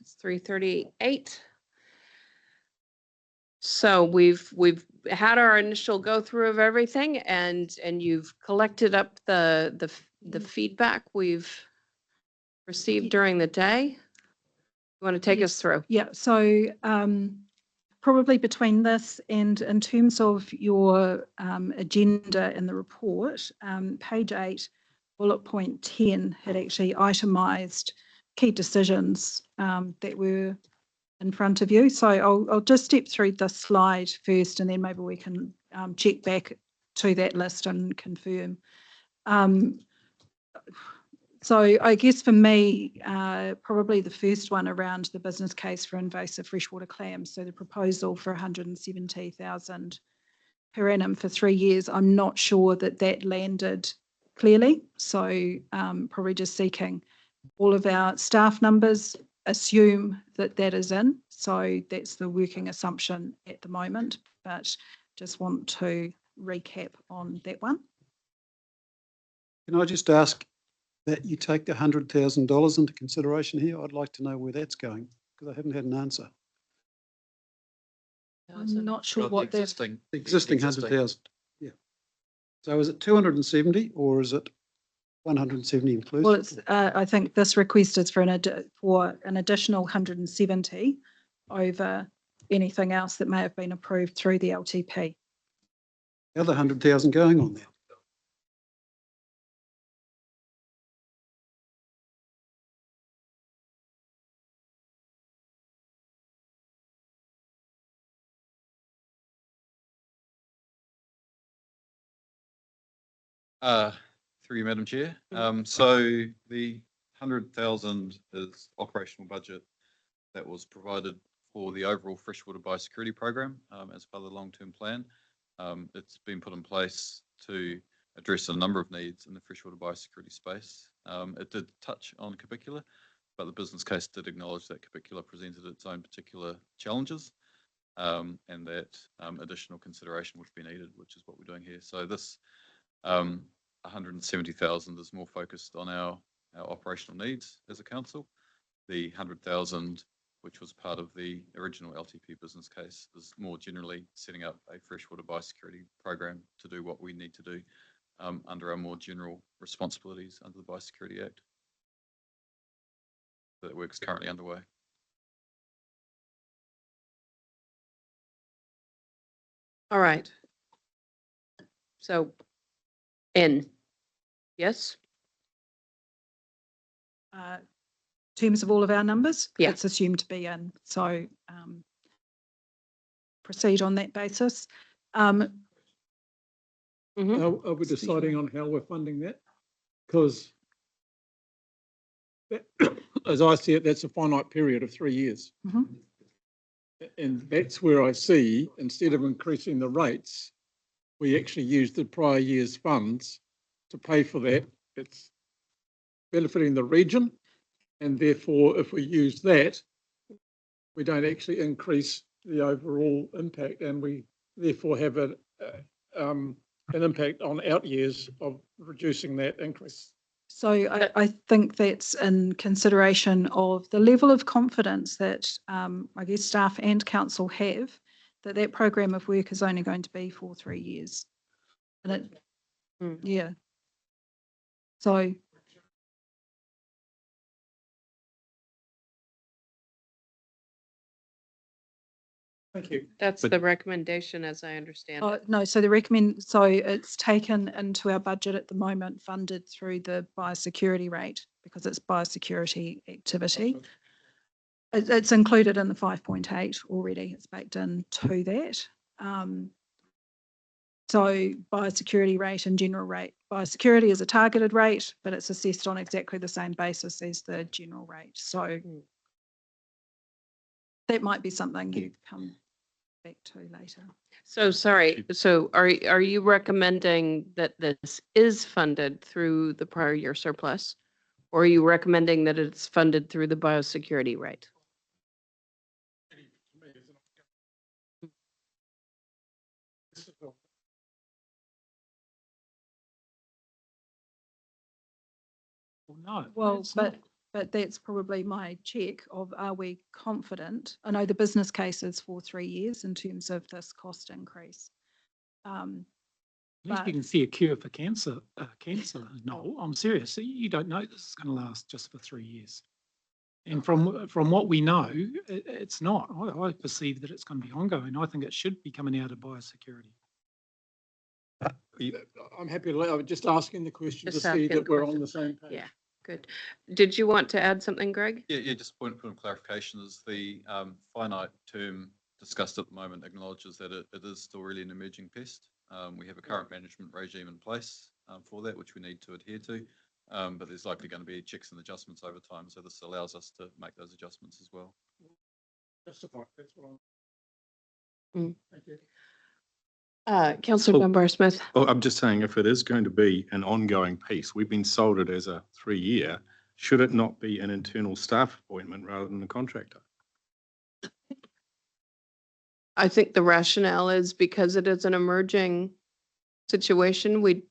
It's 3:38. So we've had our initial go through of everything, and you've collected up the feedback we've received during the day. You want to take us through? Yeah. So probably between this and in terms of your agenda in the report, page 8, bullet point 10 had actually itemised key decisions that were in front of you. So I'll just step through this slide first, and then maybe we can check back to that list and confirm. So I guess for me, probably the first one around the business case for invasive freshwater clams. So the proposal for 170,000 per annum for 3 years, I'm not sure that that landed clearly. So probably just seeking all of our staff numbers, assume that that is in. So that's the working assumption at the moment, but just want to recap on that one. Can I just ask that you take the $100,000 into consideration here? I'd like to know where that's going, because I haven't had an answer. I'm not sure what the existing 100,000. Yeah. So is it 270 or is it 170 inclusive? Well, it's, I think this request is for an additional 170 over anything else that may have been approved through the LTP. The other 100,000 going on there. Through you, Madam Chair. So the 100,000 is operational budget that was provided for the overall freshwater biosecurity program as part of the long-term plan. It's been put in place to address a number of needs in the freshwater biosecurity space. It did touch on Kapikula, but the business case did acknowledge that Kapikula presented its own particular challenges and that additional consideration would be needed, which is what we're doing here. So this 170,000 is more focused on our operational needs as a council. The 100,000, which was part of the original LTP business case, is more generally setting up a freshwater biosecurity program to do what we need to do under our more general responsibilities under the Biosecurity Act. That work is currently underway. All right. So, N, yes? In terms of all of our numbers, Yeah. it's assumed to be in. So proceed on that basis. Are we deciding on how we're funding that? Because as I see it, that's a finite period of 3 years. And that's where I see, instead of increasing the rates, we actually use the prior year's funds to pay for that. It's benefiting the region, and therefore, if we use that, we don't actually increase the overall impact, and we therefore have an impact on out years of reducing that increase. So I think that's in consideration of the level of confidence that I guess staff and council have that that program of work is only going to be for 3 years. And it, yeah. So thank you. That's the recommendation, as I understand it. no, so so it's taken into our budget at the moment, funded through the biosecurity rate because it's biosecurity activity. It's included in the 5.8 already. It's baked into that. So biosecurity rate and general rate. Biosecurity is a targeted rate, but it's assessed on exactly the same basis as the general rate. So that might be something you come back to later. So sorry. So are you recommending that this is funded through the prior year surplus, or are you recommending that it's funded through the biosecurity rate? No. Well, but But that's probably my check of, are we confident? I know the business case is for 3 years in terms of this cost increase. At least you can see a cure for cancer. No, I'm serious. You don't know this is going to last just for 3 years. And from what we know, it's not. I perceive that it's going to be ongoing. I think it should be coming out of biosecurity. I'm happy to, I was just asking the question to Just see asking that the we're question. on the same page. Yeah, good. Did you want to add something, Greg? Yeah, just point of clarification is the finite term discussed at the moment acknowledges that it is still really an emerging pest. We have a current management regime in place for that, which we need to adhere to, but there's likely going to be checks and adjustments over time. So this allows us to make those adjustments as well. Justify, that's what Mm. Thank you. Councillor Oh. Dunbar-Smith. Well, I'm just saying, if it is going to be an ongoing piece, we've been sold it as a 3-year, should it not be an internal staff appointment rather than a contractor? I think the rationale is because it is an emerging situation. We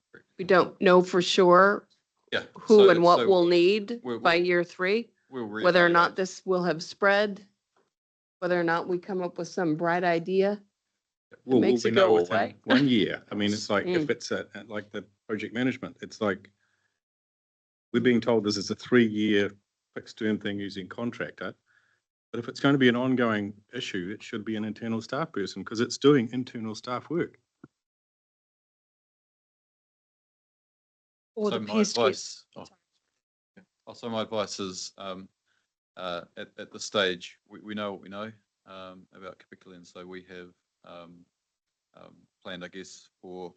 don't know for sure Yeah. who and what we'll need we'll- by year 3, we'll whether or not reevaluate. this will have spread, whether or not we come up with some bright idea. Well, makes we it know go within away. 1 year. I mean, it's like, if it's like the project management, it's like, we're being told this is a 3-year fixed term thing using contractor. But if it's going to be an ongoing issue, it should be an internal staff person because it's doing internal staff work. Or So the my pest advice, gets. also my advice is at this stage, we know what we know about Capiculi, and so we have planned, I guess, for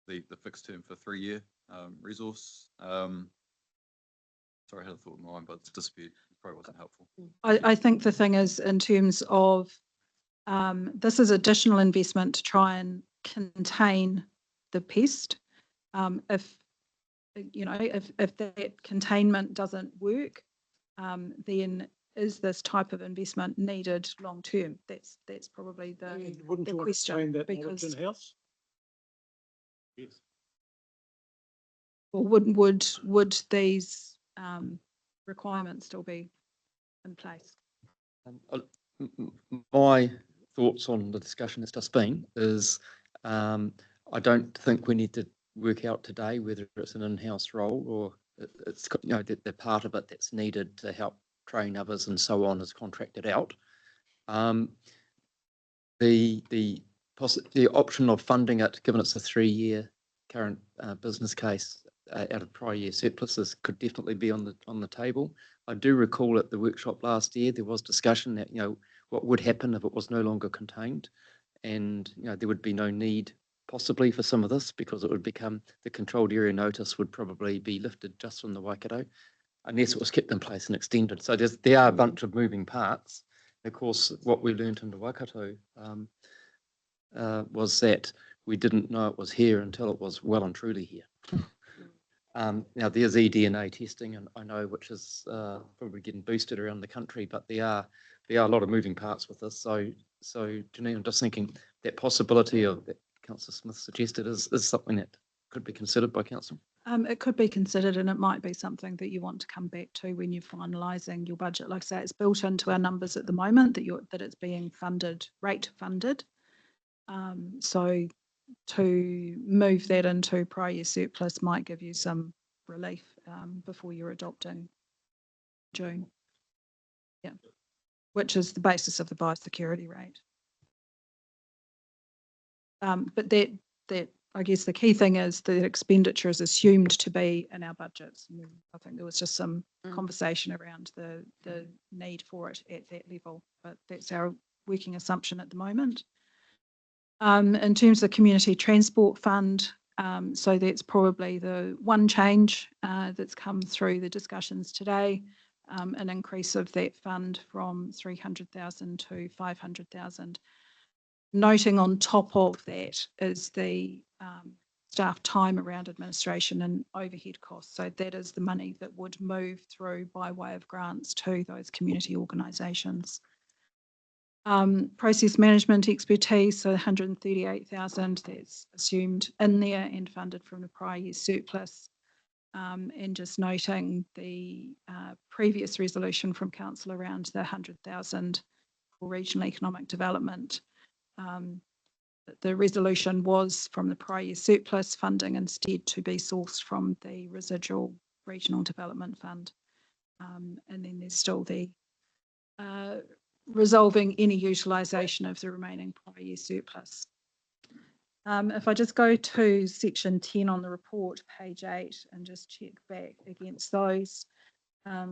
the fixed term for 3-year resource. Sorry, I had a thought in mind, but it's disappeared. It probably wasn't helpful. I think the thing is, in terms of, this is additional investment to try and contain the pest. If that containment doesn't work, then is this type of investment needed long term? That's probably And wouldn't the you question, explain that knowledge because in-house? Yes. or would these requirements still be in place? My thoughts on the discussion that's just been is, I don't think we need to work out today whether it's an in-house role or it's the part of it that's needed to help train others and so on is contracted out. The option of funding it, given it's a 3-year current business case out of prior year surpluses, could definitely be on the table. I do recall at the workshop last year there was discussion that what would happen if it was no longer contained, and there would be no need possibly for some of this because it would become the controlled area notice would probably be lifted just from the Waikato unless it was kept in place and extended. So there are a bunch of moving parts. Of course, what we learned in the Waikato was that we didn't know it was here until it was well and truly here. Now there's eDNA testing, and I know which is probably getting boosted around the country, but there are a lot of moving parts with this. So Janine, I'm just thinking that possibility of that Councillor Smith suggested is something that could be considered by council. It could be considered, and it might be something that you want to come back to when you're finalising your budget. Like I say, it's built into our numbers at the moment that it's being rate funded. So to move that into prior year surplus might give you some relief before you're adopting June. Yeah, which is the basis of the biosecurity rate. But that I guess the key thing is that expenditure is assumed to be in our budgets. I think there was just some conversation around the need for it at that level, but that's our working assumption at the moment. In terms of the community transport fund, so that's probably the one change that's come through the discussions today, an increase of that fund from 300,000 to 500,000. Noting on top of that is the staff time around administration and overhead costs. So that is the money that would move through by way of grants to those community organisations. Process management expertise, so 138,000, that's assumed in there and funded from the prior year surplus. and just noting the previous resolution from council around the 100,000 for regional economic development. The resolution was from the prior year surplus funding instead to be sourced from the residual regional development fund. And then there's still the resolving any utilisation of the remaining prior year surplus. If I just go to section 10 on the report, page 8, and just check back against those.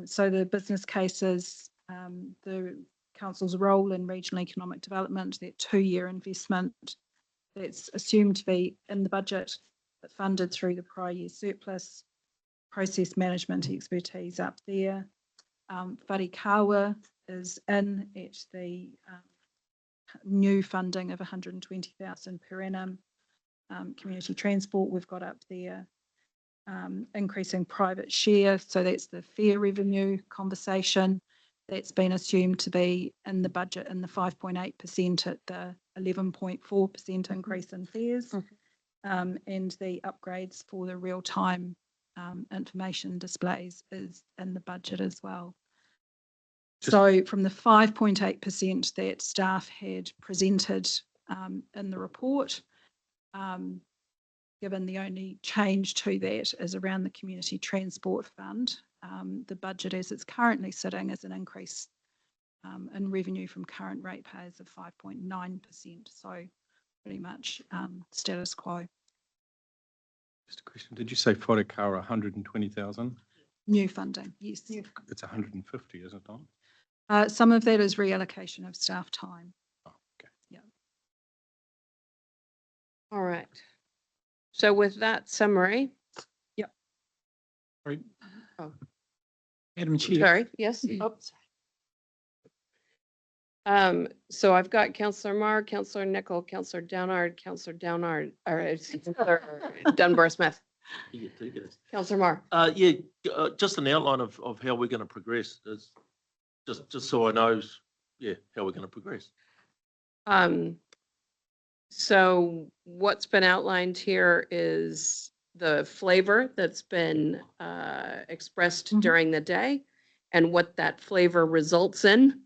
So the business cases, the council's role in regional economic development, that 2-year investment that's assumed to be in the budget but funded through the prior year surplus, process management expertise up there. Wharekawa is in at the new funding of 120,000 per annum. Community transport we've got up there. Increasing private share, so that's the fare revenue conversation. That's been assumed to be in the budget in the 5.8% at the 11.4% increase in fares. And the upgrades for the real-time information displays is in the budget as well. So from the 5.8% that staff had presented in the report, given the only change to that is around the community transport fund, the budget as it's currently sitting is an increase in revenue from current ratepayers of 5.9%. So pretty much status quo. Just a question. Did you say Wharekawa 120,000? New funding, yes. It's 150, is it not? Some of that is reallocation of staff time. Oh, okay. Yeah. All right. So with that summary, Sorry. Oh. Madam Chair. sorry, yes? Oh, sorry. So I've got Councillor Marr, Councillor Nicol, Councillor Downard, Councillor Dunbar Smith. Councillor Marr. Just an outline of how we're going to progress. Is just so I know, how we're going to progress. So what's been outlined here is the flavor that's been expressed during the day and what that flavor results in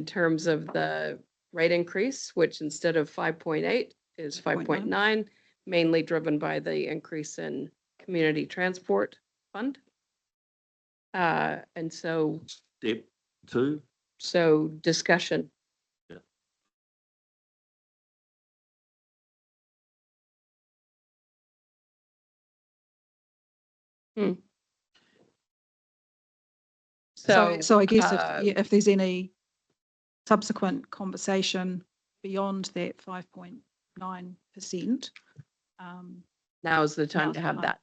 terms of the rate increase, which instead of 5.8 is 5.9, mainly driven by the increase in community transport fund. And so. Step 2. So discussion. So I guess if there's any subsequent conversation beyond that 5.9%. Now is the time to have that.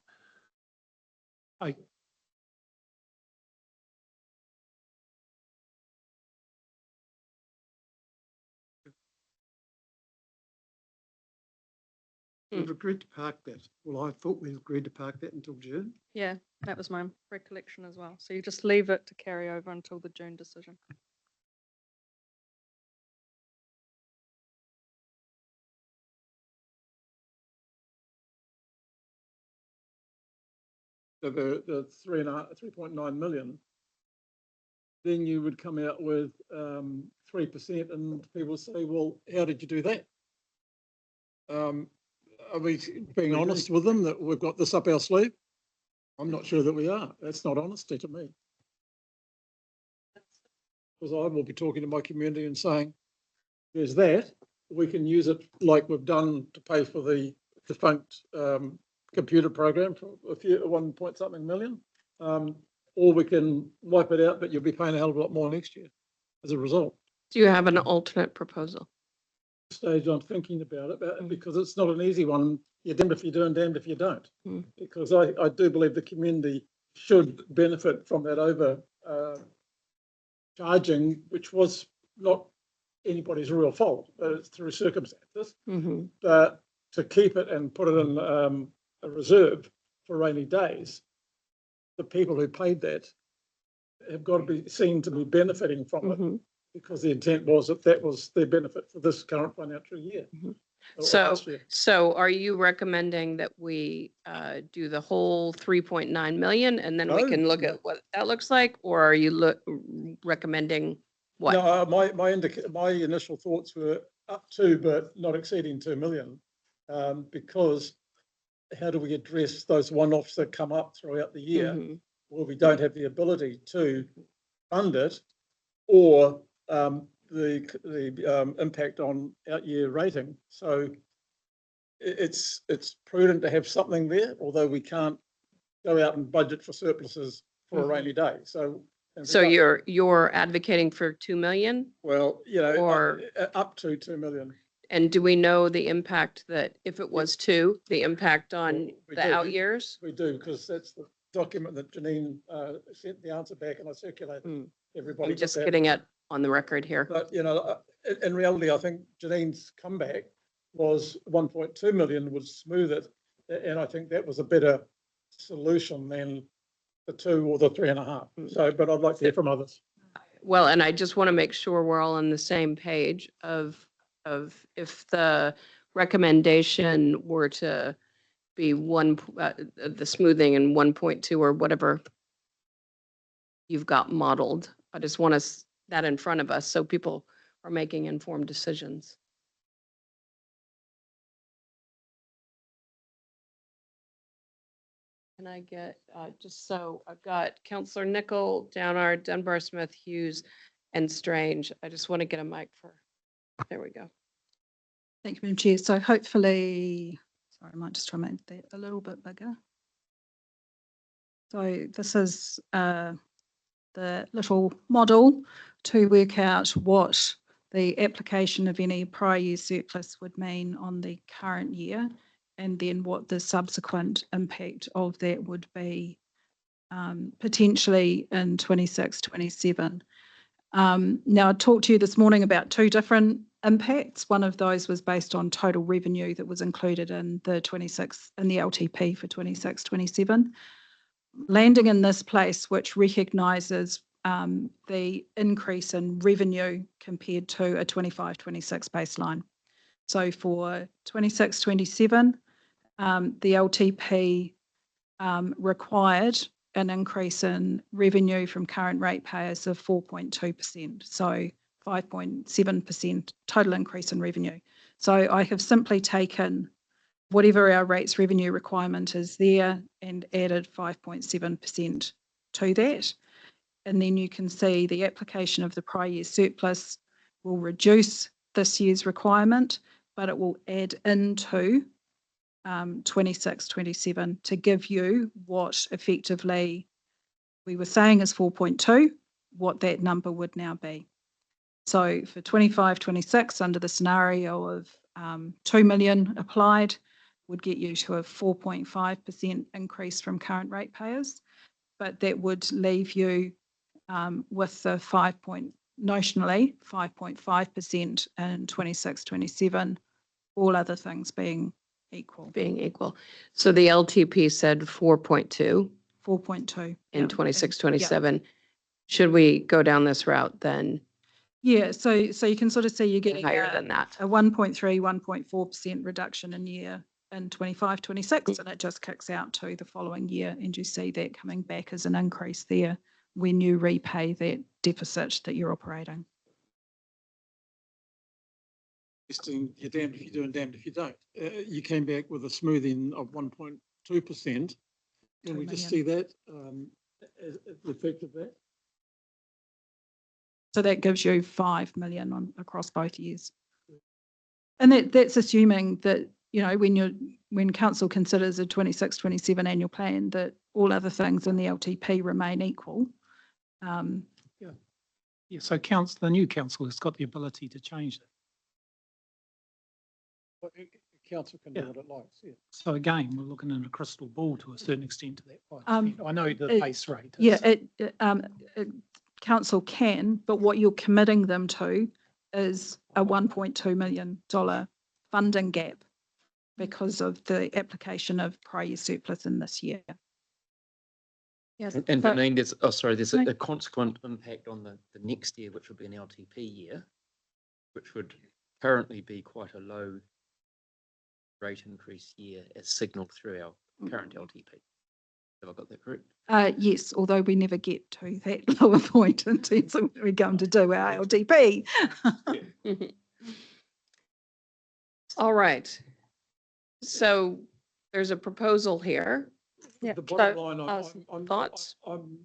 We've agreed to park that. Well, I thought we agreed to park that until June. Yeah, that was my recollection as well. So you just leave it to carry over until the June decision. So the 3.9 million, then you would come out with 3%, and people say, well, how did you do that? Are we being honest with them that we've got this up our sleeve? I'm not sure that we are. That's not honesty to me. Because I will be talking to my community and saying, there's that, we can use it like we've done to pay for the defunct computer program for a few 1 point something million, or we can wipe it out, but you'll be paying a hell of a lot more next year as a result. Do you have an alternate proposal? Stage I'm thinking about it, because it's not an easy one. You're damned if you do and damned if you don't. Because I do believe the community should benefit from that over charging, which was not anybody's real fault, but it's through circumstances. But to keep it and put it in a reserve for rainy days, the people who paid that have got to be seen to be benefiting from it. Because the intent was that was their benefit for this current financial year. So, last year. so are you recommending that we do the whole 3.9 million and then we No, can look no. at what that looks like? Or are you recommending what? No, my initial thoughts were up to, but not exceeding 2 million. Because how do we address those one-offs that come up throughout the year Mhm. where we don't have the ability to fund it, or the impact on out-year rating? So it's prudent to have something there, although we can't go out and budget for surpluses for a rainy day. So. So you're advocating for 2 million? Well, Or- up to 2 million. And do we know the impact that if it was 2, the impact on Well, we the do. out years? We do, because that's the document that Janine sent the answer back, and I circulated. Mm. Everybody I'm got just that. getting it on the record here. But, in reality, I think Janine's comeback was 1.2 million would smooth it. And I think that was a better solution than the 2 or the 3.5. So, but I'd like to hear from others. Well, and I just want to make sure we're all on the same page of if the recommendation were to be the smoothing and 1.2 or whatever you've got modeled. I just want that in front of us so people are making informed decisions. Can I get, just so I've got Counselor Nickel, Downard, Dunbar, Smith, Hughes, and Strange. I just want to get a mic there we go. Thank you, Madam Chair. So hopefully, sorry, I might just try and make that a little bit bigger. So this is the little model to work out what the application of any prior year surplus would mean on the current year, and then what the subsequent impact of that would be potentially in 26, 27. Now, I talked to you this morning about 2 different impacts. One of those was based on total revenue that was included in the LTP for 26, 27. Landing in this place, which recognises the increase in revenue compared to a 25, 26 baseline. So for 26, 27, the LTP required an increase in revenue from current ratepayers of 4.2%. So 5.7% total increase in revenue. So I have simply taken whatever our rates revenue requirement is there and added 5.7% to that. And then you can see the application of the prior year surplus will reduce this year's requirement, but it will add into 26, 27 to give you what effectively we were saying is 4.2, what that number would now be. So for 25, 26, under the scenario of 2 million applied, would get you to a 4.5% increase from current ratepayers, but that would leave you with the notionally 5.5% in 26, 27, all other things being equal. So the LTP said 4.2 4.2. in 26, 27. Should we go down this route then? Yeah, so you can sort of see you're getting Higher than that. a 1.3, 1.4% reduction in year in 25, 26, and it just kicks out to the following year, and you see that coming back as an increase there when you repay that deficit that you're operating. You're damned if you do and damned if you don't. You came back with a smoothing of 1.2%. Can we just see that as the effect of that? So that gives you 5 million across both years. And that's assuming that, when council considers a 26, 27 annual plan, that all other things in the LTP remain equal. Yeah, so the new council has got the ability to change that. Well, council can do what it likes, yeah. So again, we're looking in a crystal ball to a certain extent to that 5%. I know the base rate. Council can, but what you're committing them to is a $1.2 million funding gap because of the application of prior year surplus in this year. Yes. And but- Janine, there's No. a consequent impact on the next year, which would be an LTP year, which would currently be quite a low rate increase year as signalled through our current LTP. Have I got that correct? Yes, although we never get to that lower point in terms of when we come to do our LDP. All right. So there's a proposal here. Yeah, The bottom so, line, thoughts? I'm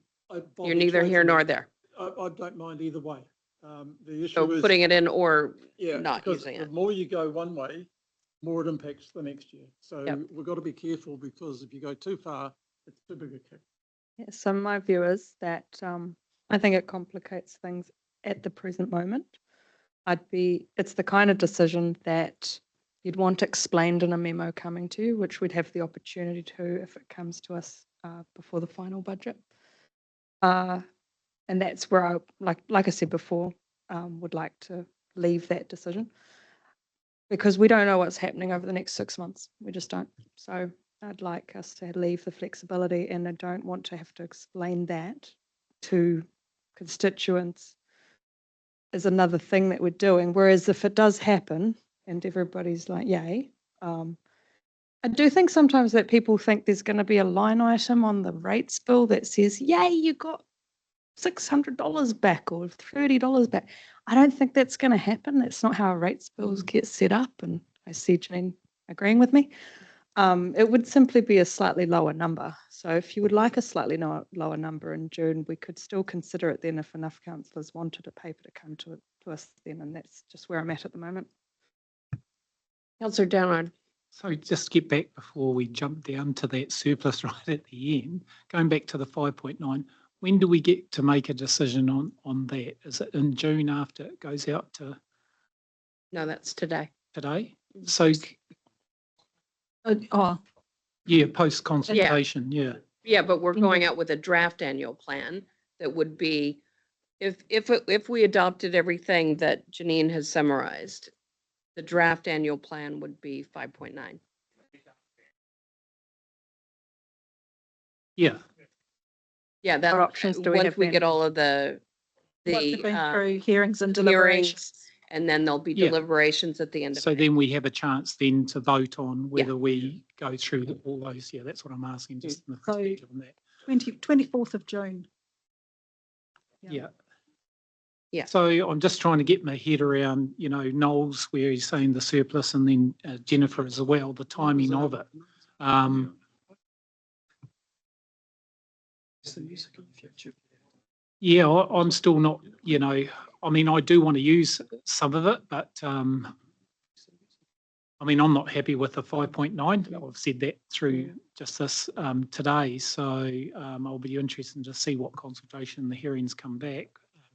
You're neither here nor there. I don't mind either way. The So issue is, putting it in or yeah, not because using the it. more you go one way, more it impacts the next year. So Yep. we've got to be careful, because if you go too far, it's too big a kick. yeah, so my view is that I think it complicates things at the present moment. It's the kind of decision that you'd want explained in a memo coming to you, which we'd have the opportunity to if it comes to us before the final budget. And that's where I, like I said before, would like to leave that decision, because we don't know what's happening over the next 6 months. We just don't. So I'd like us to leave the flexibility, and I don't want to have to explain that to constituents is another thing that we're doing. Whereas if it does happen and everybody's like, yay, I do think sometimes that people think there's going to be a line item on the rates bill that says, yay, you got $600 back or $30 back. I don't think that's going to happen. That's not how rates bills get set up. And I see Janine agreeing with me. It would simply be a slightly lower number. So if you would like a slightly lower number in June, we could still consider it then if enough councillors wanted a paper to come to us then. And that's just where I'm at the moment. Councillor Downard. So just get back before we jump down to that surplus right at the end, going back to the 5.9, when do we get to make a decision on that? Is it in June after it goes out to No, that's today. today? So yeah, post consultation, yeah. Yeah, but we're going out with a draft annual plan that would be, if we adopted everything that Janine has summarized, the draft annual plan would be 5.9. Yeah. Yeah, that What options do we once have we then? get all of the Once we've been uh, through hearings and deliberations. hearings, and then there'll be Yeah. deliberations at the end of So it. then we have a chance then to vote on whether we go through all those. Yeah, that's what I'm asking, just in the So- perspective on that. 24th of June. Yeah. Yeah. So I'm just trying to get my head around, Noel's where he's saying the surplus, and then Jennifer as well, the timing of it. Yeah, I'm still not, I do want to use some of it, but I'm not happy with the 5.9. I've said that through just this today. So I'll be interested to see what consultation the hearings come back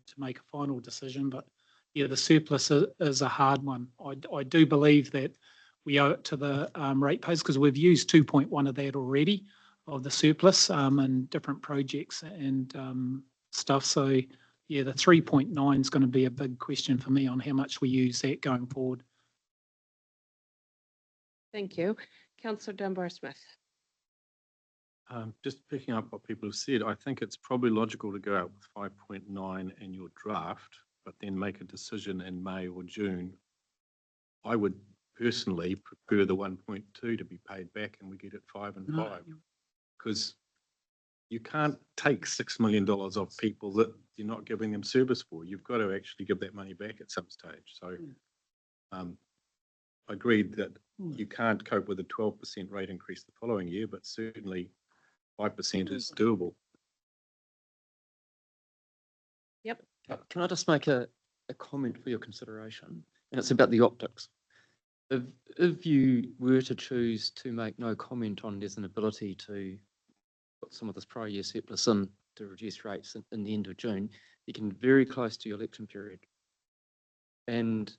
to make a final decision. But yeah, the surplus is a hard one. I do believe that we owe it to the ratepayers, because we've used 2.1 of that already, of the surplus in different projects and stuff. So yeah, the 3.9 is going to be a big question for me on how much we use that going forward. Thank you. Councillor Dunbar-Smith. Just picking up what people have said, I think it's probably logical to go out with 5.9 in your draft, but then make a decision in May or June. I would personally prefer the 1.2 to be paid back and we get it 5 and 5, because you can't take $6 million off people that you're not giving them service for. You've got to actually give that money back at some stage. So I agreed that you can't cope with a 12% rate increase the following year, but certainly 5% is doable. Yep. Can I just make a comment for your consideration? And it's about the optics. If you were to choose to make no comment on there's an ability to put some of this prior year surplus in to reduce rates in the end of June, you can very close to your election period. And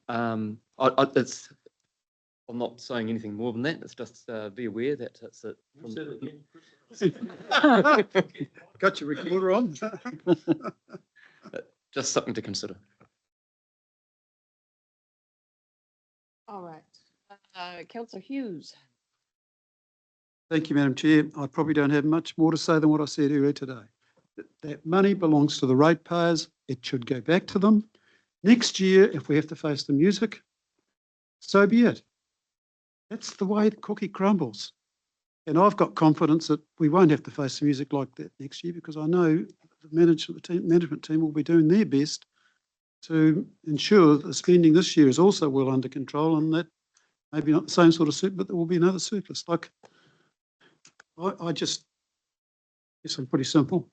I'm not saying anything more than that. It's just be aware that it's Got your recorder on? just something to consider. All right. Councillor Hughes. Thank you, Madam Chair. I probably don't have much more to say than what I said earlier today. That money belongs to the ratepayers. It should go back to them. Next year, if we have to face the music, so be it. That's the way the cookie crumbles. And I've got confidence that we won't have to face music like that next year, because I know the management team will be doing their best to ensure that the spending this year is also well under control, and that maybe not the same sort of surplus, but there will be another surplus. Like, I just guess I'm pretty simple.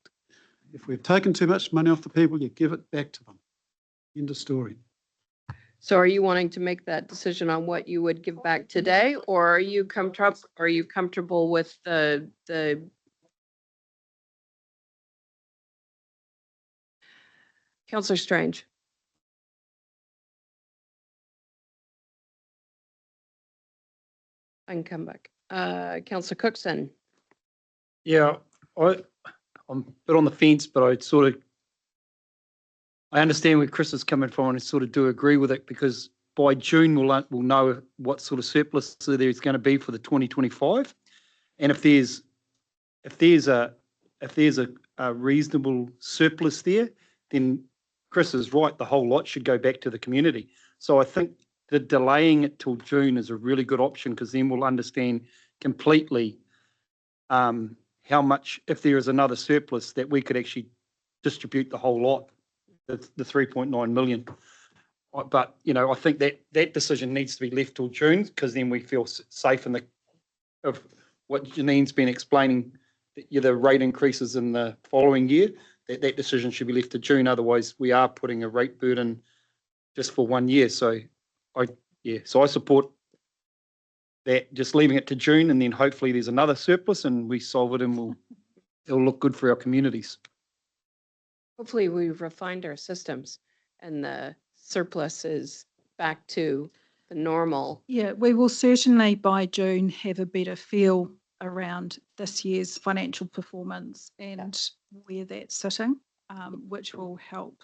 If we've taken too much money off the people, you give it back to them. End of story. So are you wanting to make that decision on what you would give back today, or are you comfortable with the Councillor Strange? I can come back. Councillor Cookson. Yeah, I'm a bit on the fence, but I understand where Chris is coming from, and I sort of do agree with it, because by June we'll know what sort of surplus there's going to be for the 2025, and if there's a reasonable surplus there, then Chris is right. The whole lot should go back to the community. So I think the delaying it till June is a really good option, because then we'll understand completely how much, if there is another surplus, that we could actually distribute the whole lot, the 3.9 million. But, you know, I think that decision needs to be left till June, because then we feel safe of what Janine's been explaining, the rate increases in the following year, that decision should be left to June. Otherwise, we are putting a rate burden just for 1 year. So I support that, just leaving it to June, and then hopefully there's another surplus and we solve it, and it'll look good for our communities. Hopefully we've refined our systems and the surplus is back to the normal. Yeah, we will certainly by June have a better feel around this year's financial performance and where that's sitting, which will help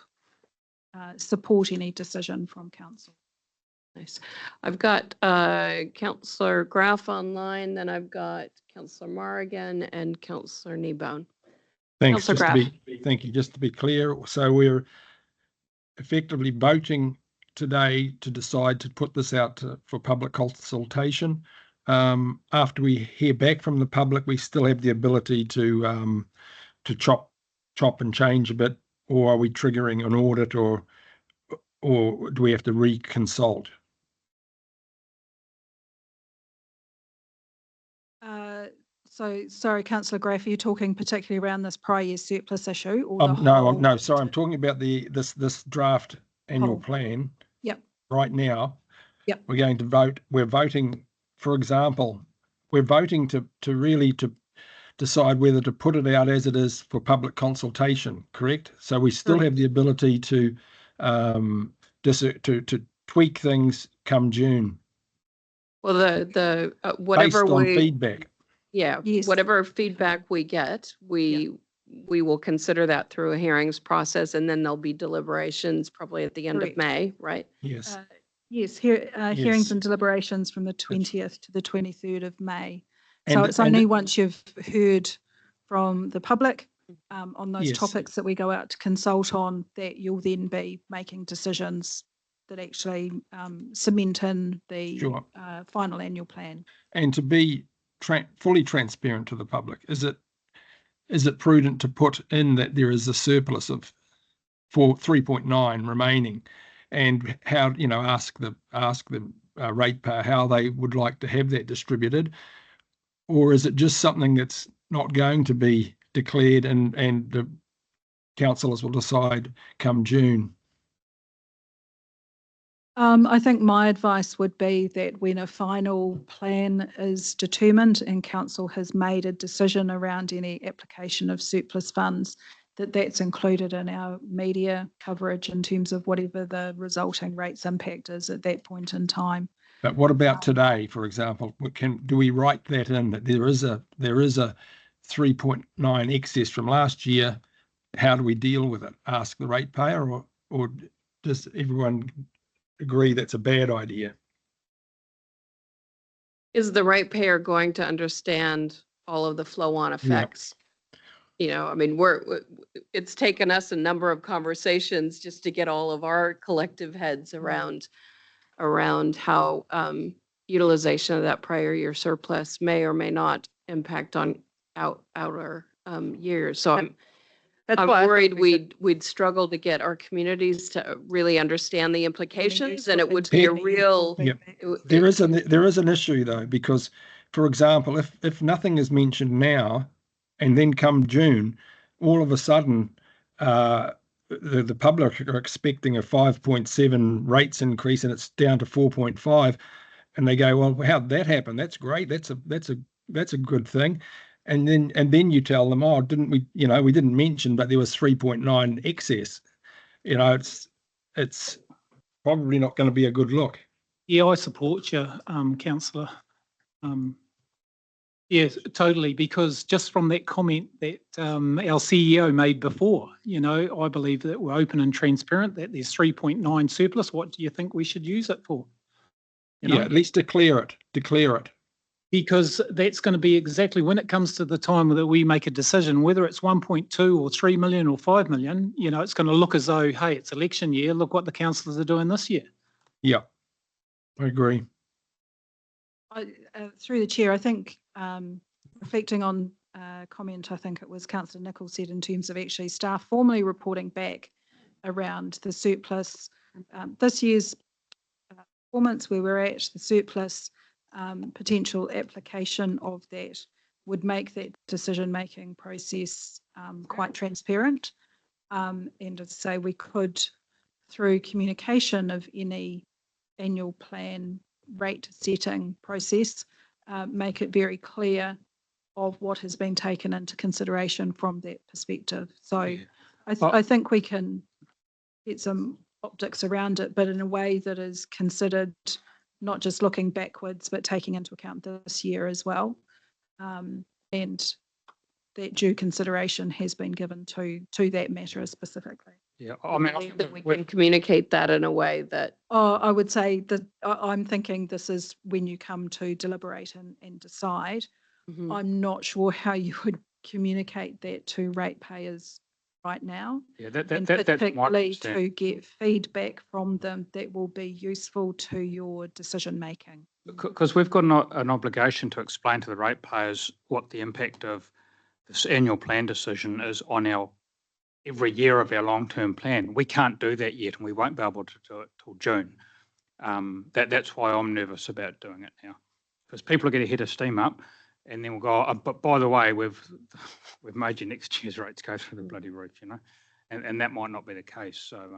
support any decision from council. Nice. I've got Councillor Graff online, then I've got Councillor Morrigan and Councillor Kneebone. Thanks. Councillor Graff. Thank you. Just to be clear, so we're effectively voting today to decide to put this out for public consultation. After we hear back from the public, we still have the ability to chop and change a bit, or are we triggering an audit, or do we have to reconsult? So, sorry, Councillor Graff, are you talking particularly around this prior year surplus issue? Or No, sorry, I'm talking about this draft annual plan. Yep. Right now. Yep. We're going to vote. We're voting, for example, we're voting to really decide whether to put it out as it is for public consultation, correct? So we still have the ability to tweak things come June. Well, the whatever based on feedback. Yeah, Yes. whatever feedback we get, we will consider that through a hearings process, and then there'll be deliberations probably at the end of May, right? Yes. Yes, hearings and deliberations from the 20th to the 23rd of May. So it's only once you've heard from the public on those topics that we go out to consult on that you'll then be making decisions that actually cement in the final annual plan. And to be fully transparent to the public, is it prudent to put in that there is a surplus for 3.9 remaining, and how, you know, ask the ratepayer how they would like to have that distributed, or is it just something that's not going to be declared and the councillors will decide come June? I think my advice would be that when a final plan is determined and council has made a decision around any application of surplus funds, that's included in our media coverage in terms of whatever the resulting rates impact is at that point in time. But what about today, for example? Do we write that in, that there is a 3.9 excess from last year? How do we deal with it? Ask the ratepayer, or does everyone agree that's a bad idea? Is the ratepayer going to understand all of the flow-on effects? You know, I mean, it's taken us a number of conversations just to get all of our collective heads around around how utilization of that prior year surplus may or may not impact on outer years. So I'm That's why I thought worried we should- we'd struggle to get our communities to really understand the implications, and it would useful be a input. real. Yep. it- There is an issue though, because, for example, if nothing is mentioned now, and then come June, all of a sudden, the public are expecting a 5.7 rates increase, and it's down to 4.5, and they go, well, how'd that happen? That's great. That's a good thing. And then you tell them, oh, didn't we? We didn't mention, but there was 3.9 excess. It's probably not going to be a good look. Yeah, I support you, councillor. Yes, totally, because just from that comment that our CEO made before, I believe that we're open and transparent, that there's 3.9 surplus. What do you think we should use it for? Yeah, at least declare it. Because that's going to be exactly when it comes to the time that we make a decision, whether it's 1.2 or 3 million or 5 million, it's going to look as though, hey, it's election year. Look what the councillors are doing this year. Yeah, I agree. Through the chair, I think reflecting on a comment, I think it was Councillor Nichols said in terms of actually staff formally reporting back around the surplus. This year's performance, where we're at, the surplus, potential application of that would make that decision-making process quite transparent. And as I say, we could, through communication of any annual plan rate setting process, make it very clear of what has been taken into consideration from that perspective. So Yeah. I think we can get some optics around it, but in a way that is considered not just looking backwards, but taking into account this year as well. And that due consideration has been given to that matter specifically. Yeah, I believe that we can communicate that in a way that. I would say that I'm thinking this is when you come to deliberate and decide. I'm not sure how you would communicate that to ratepayers right now. Yeah, And that's my particularly concern. to get feedback from them that will be useful to your decision making. Because we've got an obligation to explain to the ratepayers what the impact of this annual plan decision is on every year of our long-term plan. We can't do that yet, and we won't be able to do it till June. That's why I'm nervous about doing it now, because people are going to hit a steam up, and then we'll go, oh, but by the way, we've made your next year's rates go through the bloody roof, and that might not be the case. So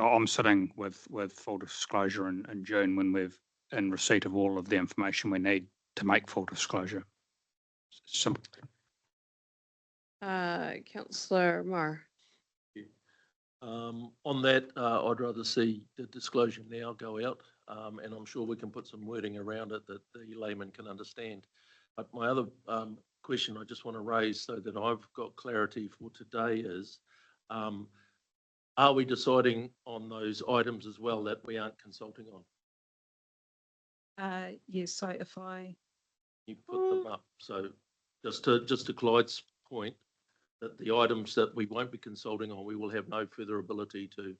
I'm sitting with full disclosure in June, when we've in receipt of all of the information we need to make full disclosure. Simple. Councillor Marr. On that, I'd rather see the disclosure now go out, and I'm sure we can put some wording around it that the layman can understand. But my other question I just want to raise so that I've got clarity for today is, are we deciding on those items as well that we aren't consulting on? Yes, so if You put them up. So just to Clyde's point, that the items that we won't be consulting on, we will have no further ability to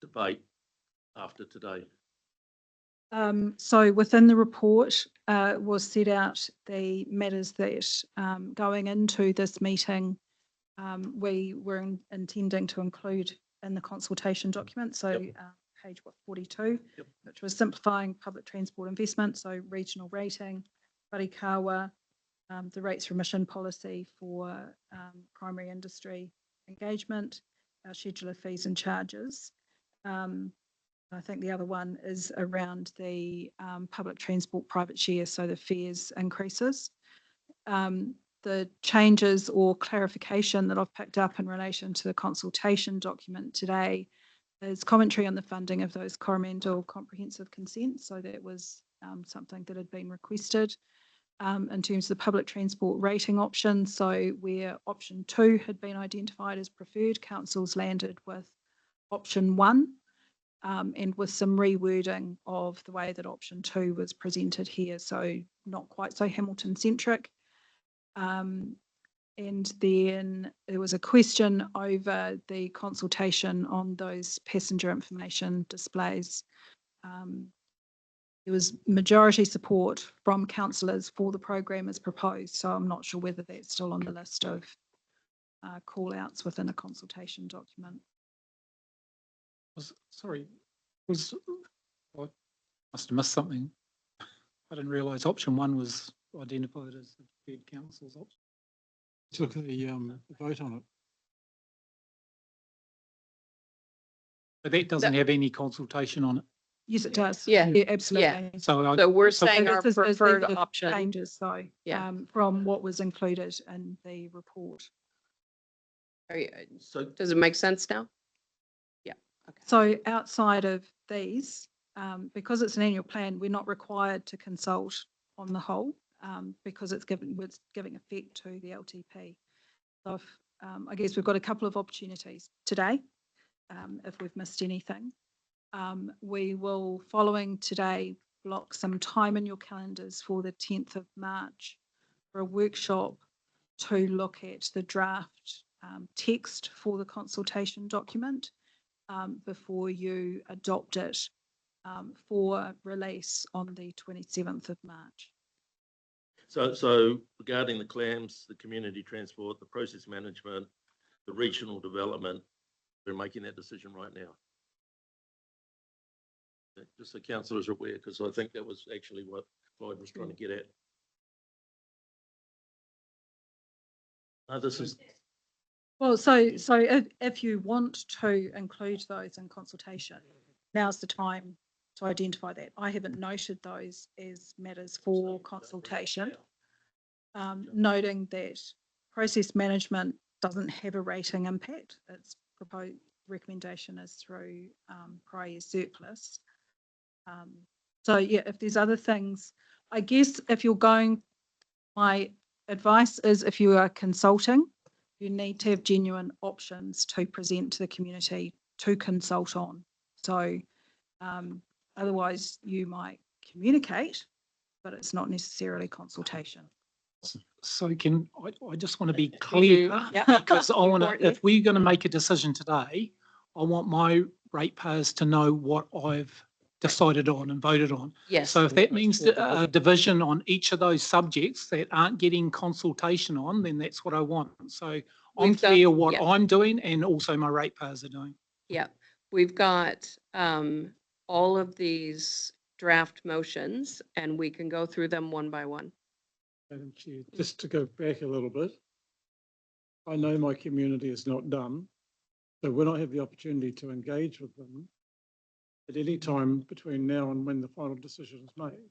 debate after today. So within the report was set out the matters that going into this meeting we were intending to include in the consultation document. So page 42, which was simplifying public transport investment, so regional rating, Wharekawa, the rates remission policy for primary industry engagement, our schedule of fees and charges. I think the other one is around the public transport private share, so the fares increases. The changes or clarification that I've picked up in relation to the consultation document today is commentary on the funding of those Coromandel comprehensive consents. So that was something that had been requested in terms of the public transport rating option. So where option 2 had been identified as preferred, councils landed with option 1 and with some rewording of the way that option 2 was presented here. So not quite so Hamilton centric. And then there was a question over the consultation on those passenger information displays. There was majority support from councillors for the program as proposed, so I'm not sure whether that's still on the list of call outs within a consultation document. Sorry, I must have missed something. I didn't realise option 1 was identified as the preferred council's option. Let's look at the vote on it. But that doesn't have any consultation on it. Yes, it does. Yeah. Absolutely. So we're So saying our this is- these preferred are the option. changes though, Yeah. from what was included in the report. So Does it make sense now? Yeah. Okay. So outside of these, because it's an annual plan, we're not required to consult on the whole, because it's giving effect to the LTP. So if, I guess we've got a couple of opportunities today, if we've missed anything. We will, following today, block some time in your calendars for the 10th of March for a workshop to look at the draft text for the consultation document before you adopt it for release on the 27th of March. So regarding the clams, the community transport, the process management, the regional development, we're making that decision right now. Just so councillors are aware, because I think that was actually what Clyde was trying to get at. No, this is, Well, so if you want to include those in consultation, now's the time to identify that. I haven't noted those as matters for consultation, noting that process management doesn't have a rating impact. Its proposed recommendation is through prior year surplus. So yeah, if there's other things, I guess if you're going, my advice is if you are consulting, you need to have genuine options to present to the community to consult on. So otherwise you might communicate, but it's not necessarily consultation. So I just want to be clear because I want to, if we're going to make a decision today, I want my ratepayers to know what I've decided on and voted on. Yes. So if that means a division on each of those subjects that aren't getting consultation on, then that's what I want. So I'm We've got- clear what yeah. I'm doing and also my ratepayers are doing. Yeah, we've got all of these draft motions and we can go through them one by one. Madam Chair, just to go back a little bit, I know my community is not done. So when I have the opportunity to engage with them at any time between now and when the final decision is made,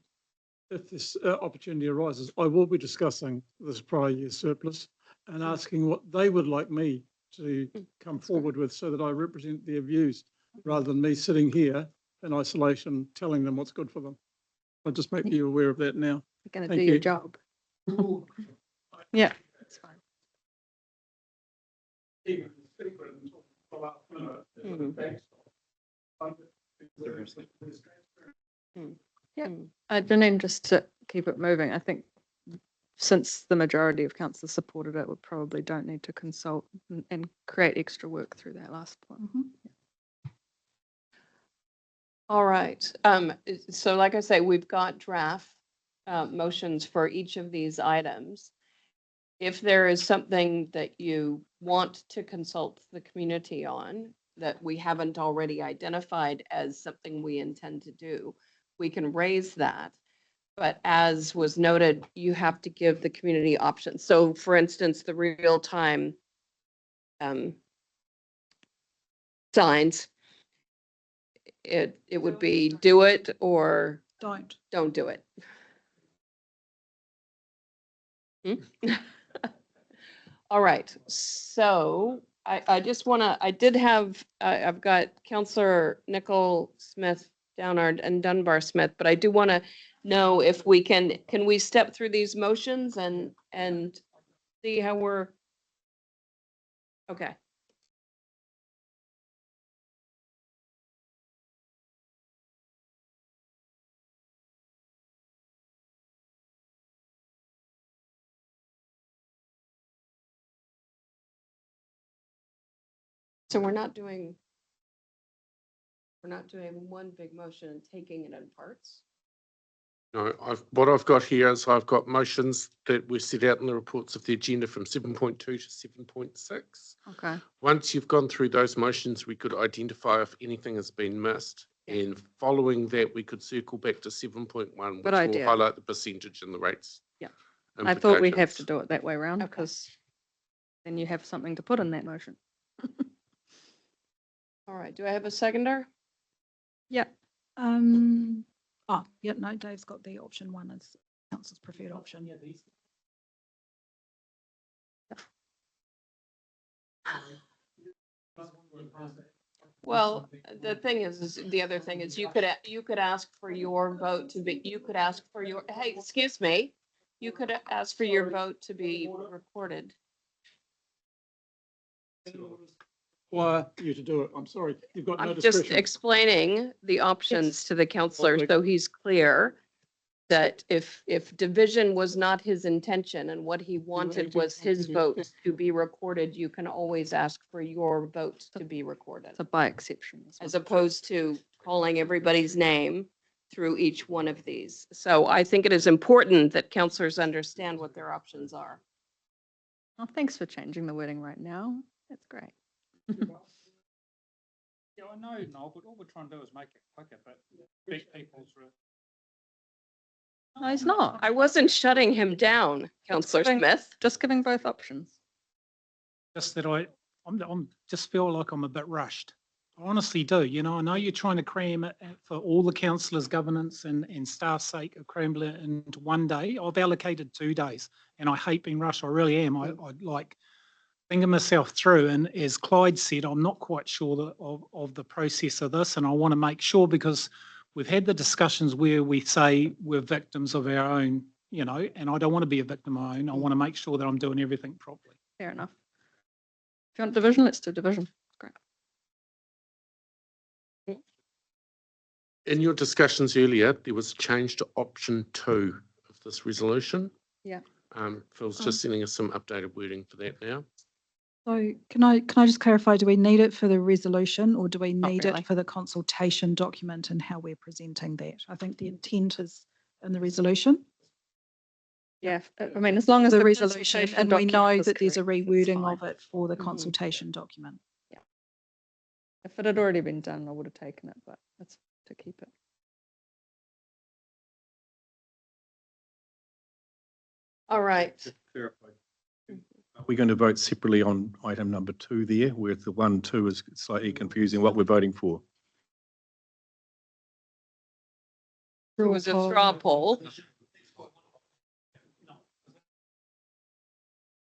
if this opportunity arises, I will be discussing this prior year surplus and asking what they would like me to come forward with so that I represent their views rather than me sitting here in isolation telling them what's good for them. I'll just make you aware of that now. You're going to Thank do your you. job. Yeah, that's fine. Janine, just to keep it moving, I think since the majority of councillors supported it, we probably don't need to consult and create extra work through that last point. All right. So like I say, we've got draft motions for each of these items. If there is something that you want to consult the community on that we haven't already identified as something we intend to do, we can raise that. But as was noted, you have to give the community options. So for instance, the real-time signs, it would be do it or Don't. don't do it. All right, so I just want to, I did have, I've got Councillor Nicole Smith, Downard and Dunbar Smith, but I do want to know if we can we step through these motions and see how we're, okay. So we're not doing one big motion and taking it in parts. No, what I've got here is I've got motions that were set out in the reports of the agenda from 7.2 to 7.6. Okay. Once you've gone through those motions, we could identify if anything has been missed. And following that, we could circle back to 7.1, which Good will idea. highlight the percentage and the rates. Yeah. I thought we'd have to implications. do it that way around Okay. because then you have something to put in that motion. All right, do I have a seconder? Yeah. Yeah, no, Dave's got the option one as council's preferred option. Well, the thing is the other thing is you could ask for your vote to be, you could ask for your, hey, excuse me. You could ask for your vote to be recorded. Require you to do it. I'm sorry, you've got no I'm just discretion. explaining the options to the counselor so he's clear that if division was not his intention and what he wanted was his vote to be recorded, you can always ask for your vote to be recorded, It's a by exception. as opposed to calling everybody's name through each one of these. So I think it is important that counselors understand what their options are. Oh, thanks for changing the wording right now. That's great. Yeah, I know, Noel, but all we're trying to do is make it quicker, but big people's. No, he's not. I wasn't shutting him down, Counselor giving- Smith. Just giving both options. Just that I'm just feel like I'm a bit rushed. I honestly do. You know, I know you're trying to cram it for all the councillors' governance and staff's sake of cramming it into one day. I've allocated 2 days and I hate being rushed. I really am. I'd like thinking myself through. And as Clyde said, I'm not quite sure of the process of this. And I want to make sure because we've had the discussions where we say we're victims of our own, you know, and I don't want to be a victim of my own. I want to make sure that I'm doing everything properly. Fair enough. If you want division, let's do division. Great. In your discussions earlier, there was a change to option 2 of this resolution. Yeah. Phil's just sending us some updated wording for that now. So can I just clarify, do we need it for the resolution or do we Not need really. it for the consultation document and how we're presenting that? I think the intent is in the resolution. Yeah, I mean, as long as The the resolution, consultation and we know document is that there's a correct, it's rewording fine. of it for the Mhm. consultation document. If it had already been done, I would have taken it, but it's to keep it. All right. Are we going to vote separately on item number 2 there, where the 1, 2 is slightly confusing what we're voting for? It was a straw poll.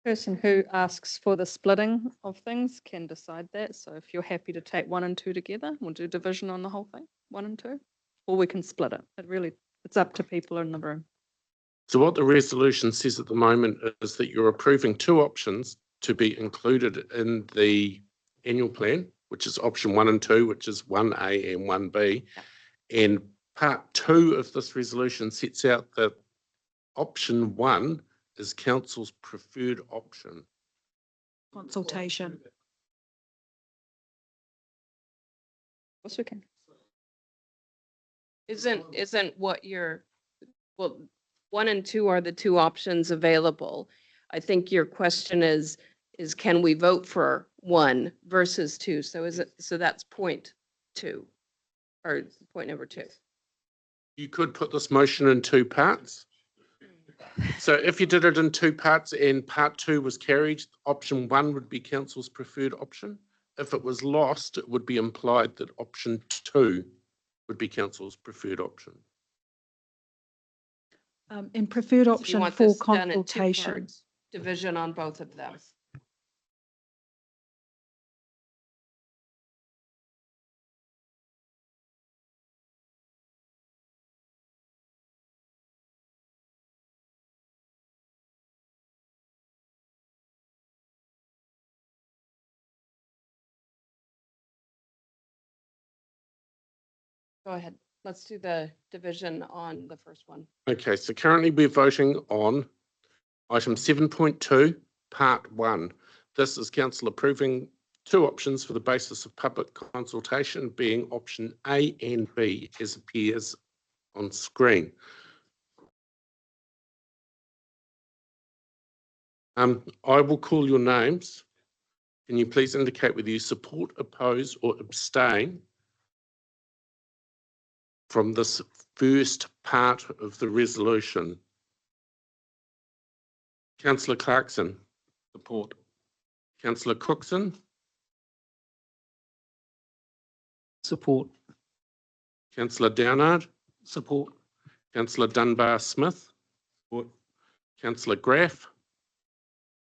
Person who asks for the splitting of things can decide that. So if you're happy to take 1 and 2 together, we'll do division on the whole thing, 1 and 2, or we can split it. It's up to people in the room. So what the resolution says at the moment is that you're approving 2 options to be included in the annual plan, which is option 1 and 2, which is 1A and 1B. And part 2 of this resolution sets out that option 1 is council's preferred option. Consultation. Of course we can. Isn't what well, 1 and 2 are the 2 options available. I think your question is can we vote for 1 versus 2? So that's point 2 or point number 2. You could put this motion in 2 parts. So if you did it in 2 parts and part 2 was carried, option 1 would be council's preferred option. If it was lost, it would be implied that option 2 would be council's preferred option. And preferred So you option want for this done in 2 consultation. parts, division on both of them. Go ahead. Let's do the division on the first one. Okay, so currently we're voting on item 7.2, part 1. This is council approving two options for the basis of public consultation, being option A and B as appears on screen. I will call your names. Can you please indicate whether you support, oppose or abstain from this first part of the resolution? Councillor Clarkson. Support. Councillor Cookson. Support. Councillor Downard. Support. Councillor Dunbar-Smith. Support. Councillor Graff.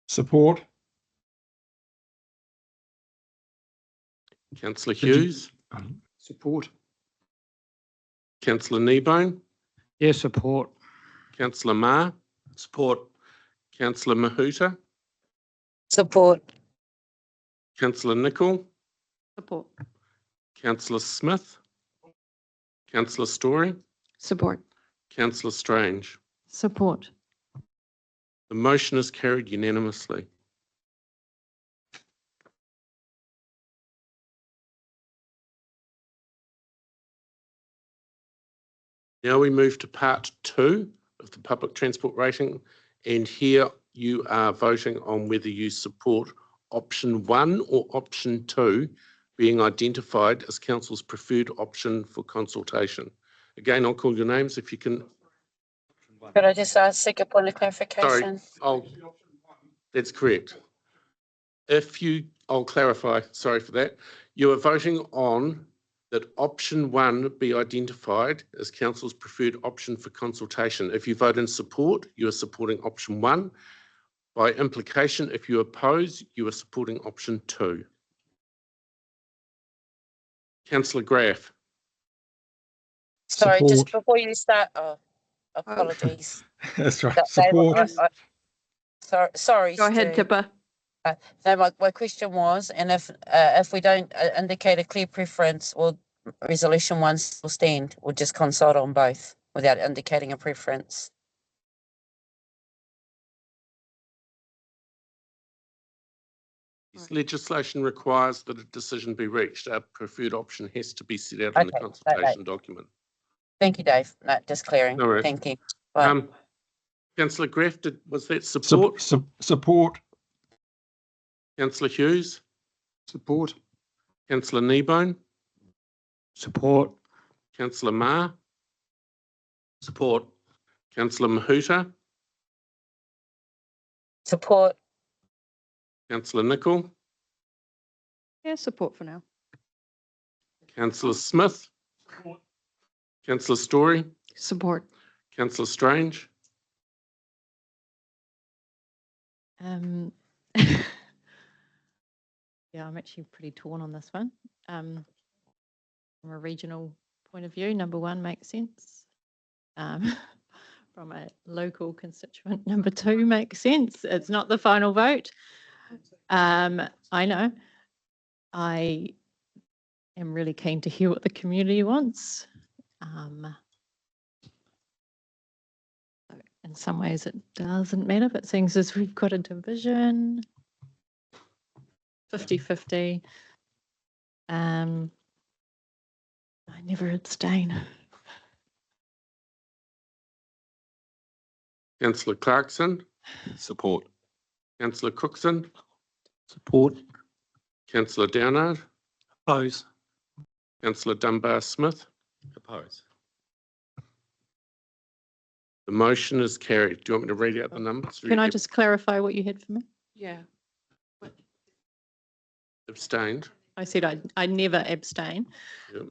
Support. Councillor Hughes. Support. Councillor Kneebone. Yes, support. Councillor Marr. Support. Councillor Mahuta. Support. Councillor Nicol. Support. Councillor Smith. Councillor Story. Support. Councillor Strange. Support. The motion is carried unanimously. Now we move to part 2 of the public transport rating, and here you are voting on whether you support option 1 or option 2 being identified as council's preferred option for consultation. Again, I'll call your names if you can. Could I just seek a point of clarification? That's correct. I'll clarify, sorry for that. You are voting on that option 1 be identified as council's preferred option for consultation. If you vote in support, you are supporting option 1. By implication, if you oppose, you are supporting option 2. Councillor Graff. Sorry, Support. just before you start, apologies. That's right. That- Support. Sorry. Go ahead, Stu. Tipper. No, my question was, and if we don't indicate a clear preference, will resolution 1 still stand? We'll just consult on both without indicating a preference. This legislation requires that a decision be reached. Our preferred option has to be set out in the Okay, consultation document. Thank you, Dave. No, just clearing. No worries. Thank you. Bye. Councillor Graff, was that support? Support. Councillor Hughes? Support. Councillor Kneebone? Support. Councillor Marr? Support. Councillor Mahuta? Support. Councillor Nicol? Yeah, support for now. Councillor Smith? Councillor Story? Support. Councillor Strange? Yeah, I'm actually pretty torn on this one. From a regional point of view, number 1 makes sense. From a local constituent, number 2 makes sense. It's not the final vote. I know. I am really keen to hear what the community wants. In some ways it doesn't matter, but seeing as we've got a division, 50-50, I never abstain. Councillor Clarkson? Support. Councillor Cookson? Support. Councillor Downard? Oppose. Councillor Dunbar-Smith? Oppose. The motion is carried. Do you want me to read out the numbers? Can I just clarify what you had for me? Yeah. Abstained? I said I never abstain. Yep.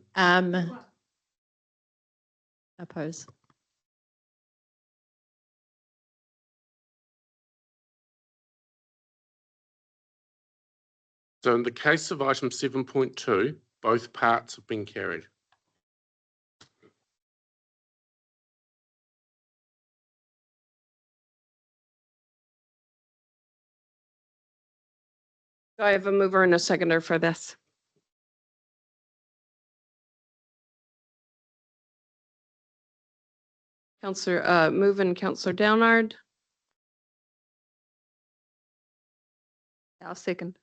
Oppose. So in the case of item 7.2, both parts have been carried. Do I have a mover and a seconder for this? Moving Councillor Downard. I'll second.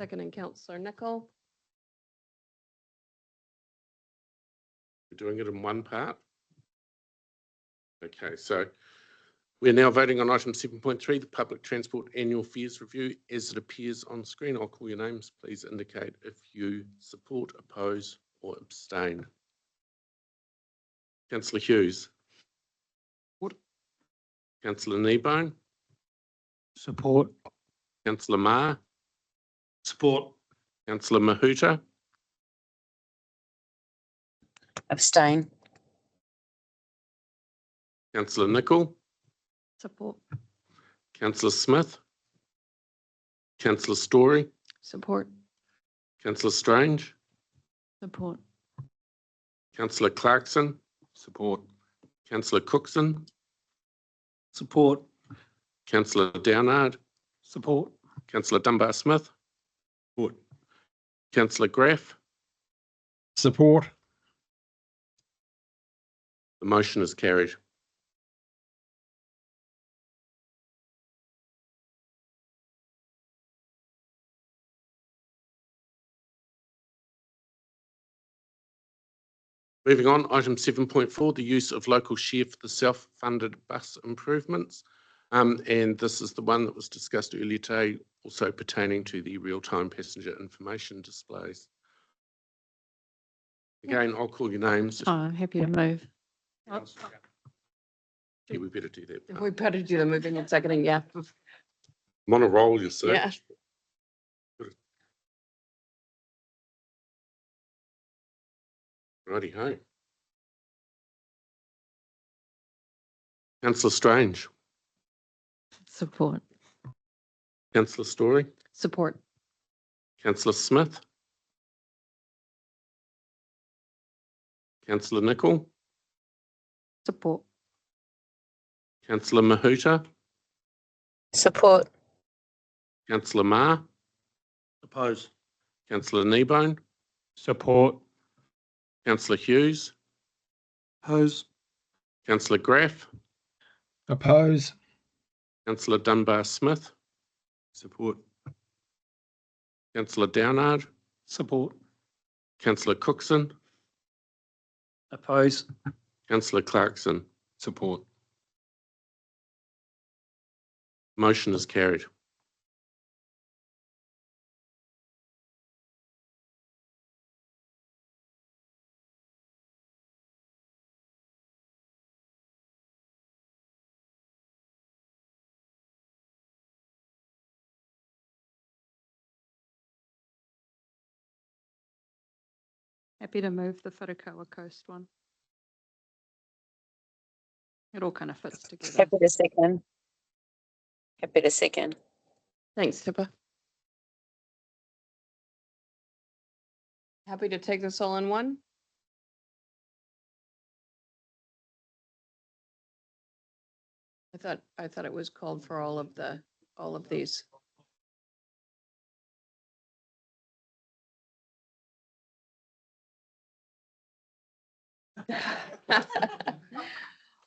Seconding Councillor Nicol. We're doing it in one part. Okay, so we're now voting on item 7.3, the Public Transport Annual Fares Review. As it appears on screen, I'll call your names. Please indicate if you support, oppose, or abstain. Councillor Hughes. Support. Councillor Kneebone. Support. Councillor Ma. Support. Councillor Mahuta. Abstain. Councillor Nicol. Support. Councillor Smith. Councillor Story. Support. Councillor Strange. Support. Councillor Clarkson. Support. Councillor Cookson. Support. Councillor Downard. Support. Councillor Dunbar Smith. Support. Councillor Graff. Support. The motion is carried. Moving on, item 7.4, the use of local share for the self-funded bus improvements. And this is the one that was discussed earlier today, also pertaining to the real-time passenger information displays. Again, I'll call your names. Oh, I'm happy to move. Yeah, we better do that. We better do the moving and seconding, yeah. I'm on a roll, you see. Yeah. Righty ho. Councillor Strange. Support. Councillor Story. Support. Councillor Smith. Councillor Nicol. Support. Councillor Mahuta. Support. Councillor Ma. Oppose. Councillor Kneebone. Support. Councillor Hughes. Oppose. Councillor Graff. Oppose. Councillor Dunbar Smith. Support. Councillor Downard. Support. Councillor Cookson. Oppose. Councillor Clarkson. Support. Motion is carried. Happy to move the Wharekawa Coast one. It all kind of fits together. Happy to second. Happy to second. Thanks, Tippa. Happy to take this all in one? I thought it was called for all of these.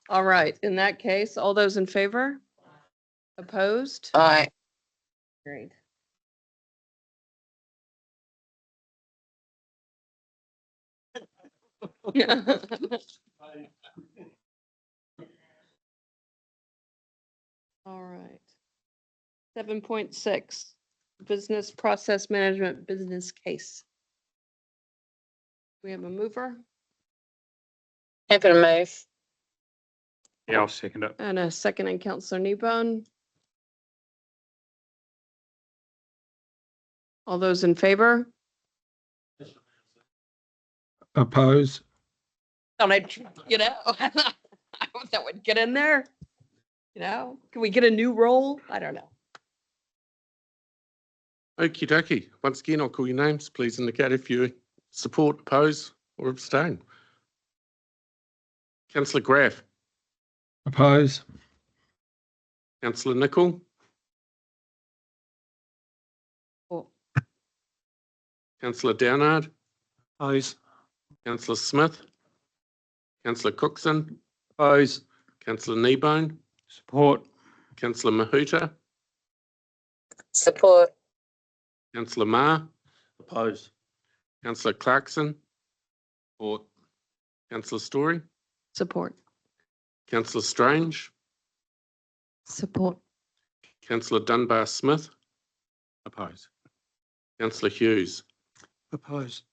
All right, in that case, all those in favor? Opposed? Aye. Agreed. All right. 7.6, business process management business case. We have a mover Happy to move. Yeah, I'll second it. and a second in Councillor Kneebone. All those in favor? Oppose. Thought I'd, that would get in there. Can we get a new roll? I don't know. Okie dokie. Once again, I'll call your names. Please indicate if you support, oppose, or abstain. Councillor Graff. Oppose. Councillor Nicol. Oh. Councillor Downard. Oppose. Councillor Smith. Councillor Cookson. Oppose. Councillor Kneebone. Support. Councillor Mahuta. Support. Councillor Ma, Oppose. Councillor Clarkson, Support. Councillor Story, Support. Councillor Strange, Support. Councillor Dunbar Smith, Oppose. Councillor Hughes. Oppose.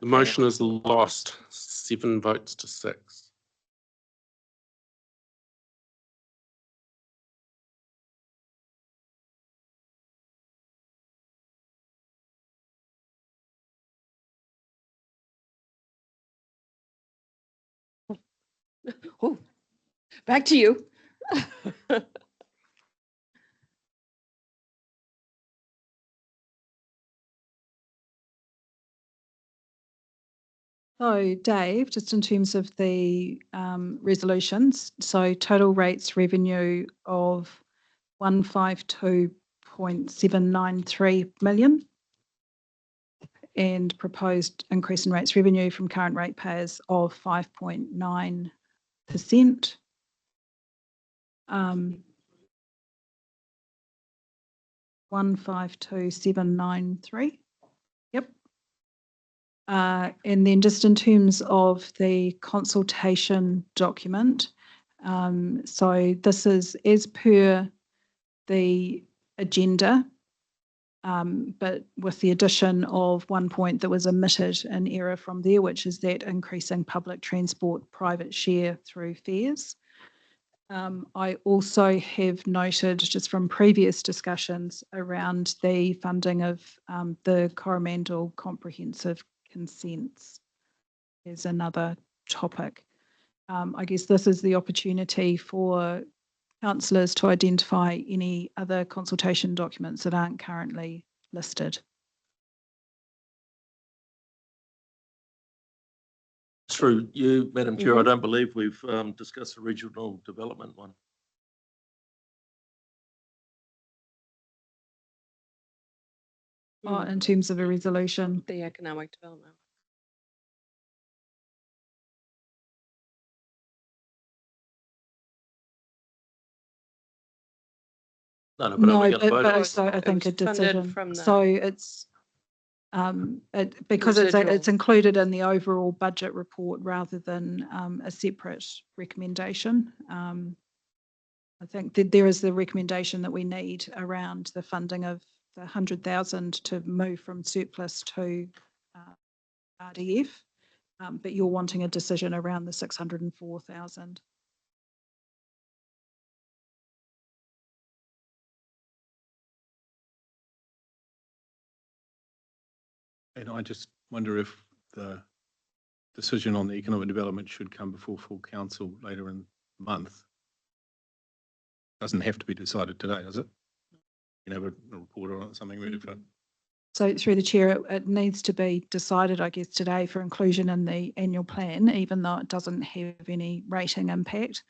The motion is lost, 7 votes to 6. Oh, back to you. So Dave, just in terms of the resolutions, so total rates revenue of 152.793 million and proposed increase in rates revenue from current ratepayers of 5.9%. 152,793. Yep. And then just in terms of the consultation document, so this is as per the agenda, but with the addition of one point that was omitted in error from there, which is that increasing public transport private share through fares. I also have noted just from previous discussions around the funding of the Coromandel comprehensive consents is another topic. I guess this is the opportunity for councillors to identify any other consultation documents that aren't currently listed. Through you, Madam Chair, I Mhm. don't believe we've discussed the regional development one. In terms of a resolution. The economic development. No, but are No, we going to but vote on it? also I think a was funded decision. from the So it's because it's residual. included in the overall budget report rather than a separate recommendation. I think that there is the recommendation that we need around the funding of the 100,000 to move from surplus to RDF, but you're wanting a decision around the 604,000. And I just wonder if the decision on the economic development should come before full council later in the month. Doesn't have to be decided today, does it? You have a report or something ready for. So through the chair, it needs to be decided, I guess, today for inclusion in the annual plan, even though it doesn't have any rating impact.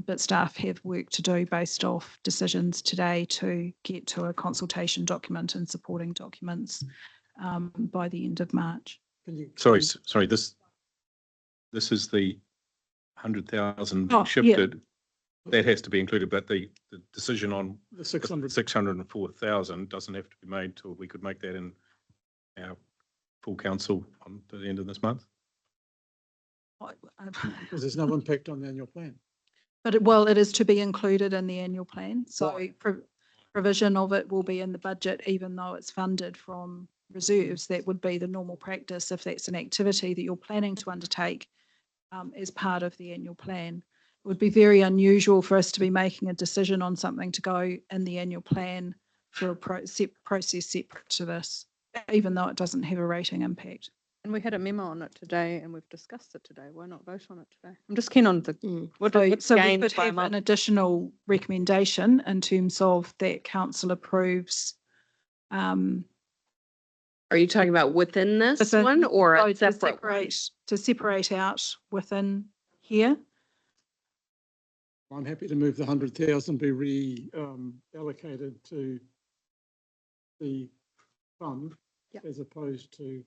But staff have work to do based off decisions today to get to a consultation document and supporting documents by the end of March. Sorry, this is the 100,000 Oh, shifted. That has to be included, but the decision on The 600. 604,000 doesn't have to be made till we could make that in our full council on the end of this month. Because there's no impact on the annual plan. But it is to be included in the annual plan. So provision of it will be in the budget, even though it's funded from reserves. That would be the normal practice if that's an activity that you're planning to undertake as part of the annual plan. It would be very unusual for us to be making a decision on something to go in the annual plan for a process separate to this, even though it doesn't have a rating impact. And we had a memo on it today and we've discussed it today. Why not vote on it today? I'm just keen on the, what So we gained could by a have an month. additional recommendation in terms of that council approves. Are you talking about within this Within- one or so a separate one? to separate out within here. I'm happy to move the 100,000 be allocated to the fund Yep. as opposed to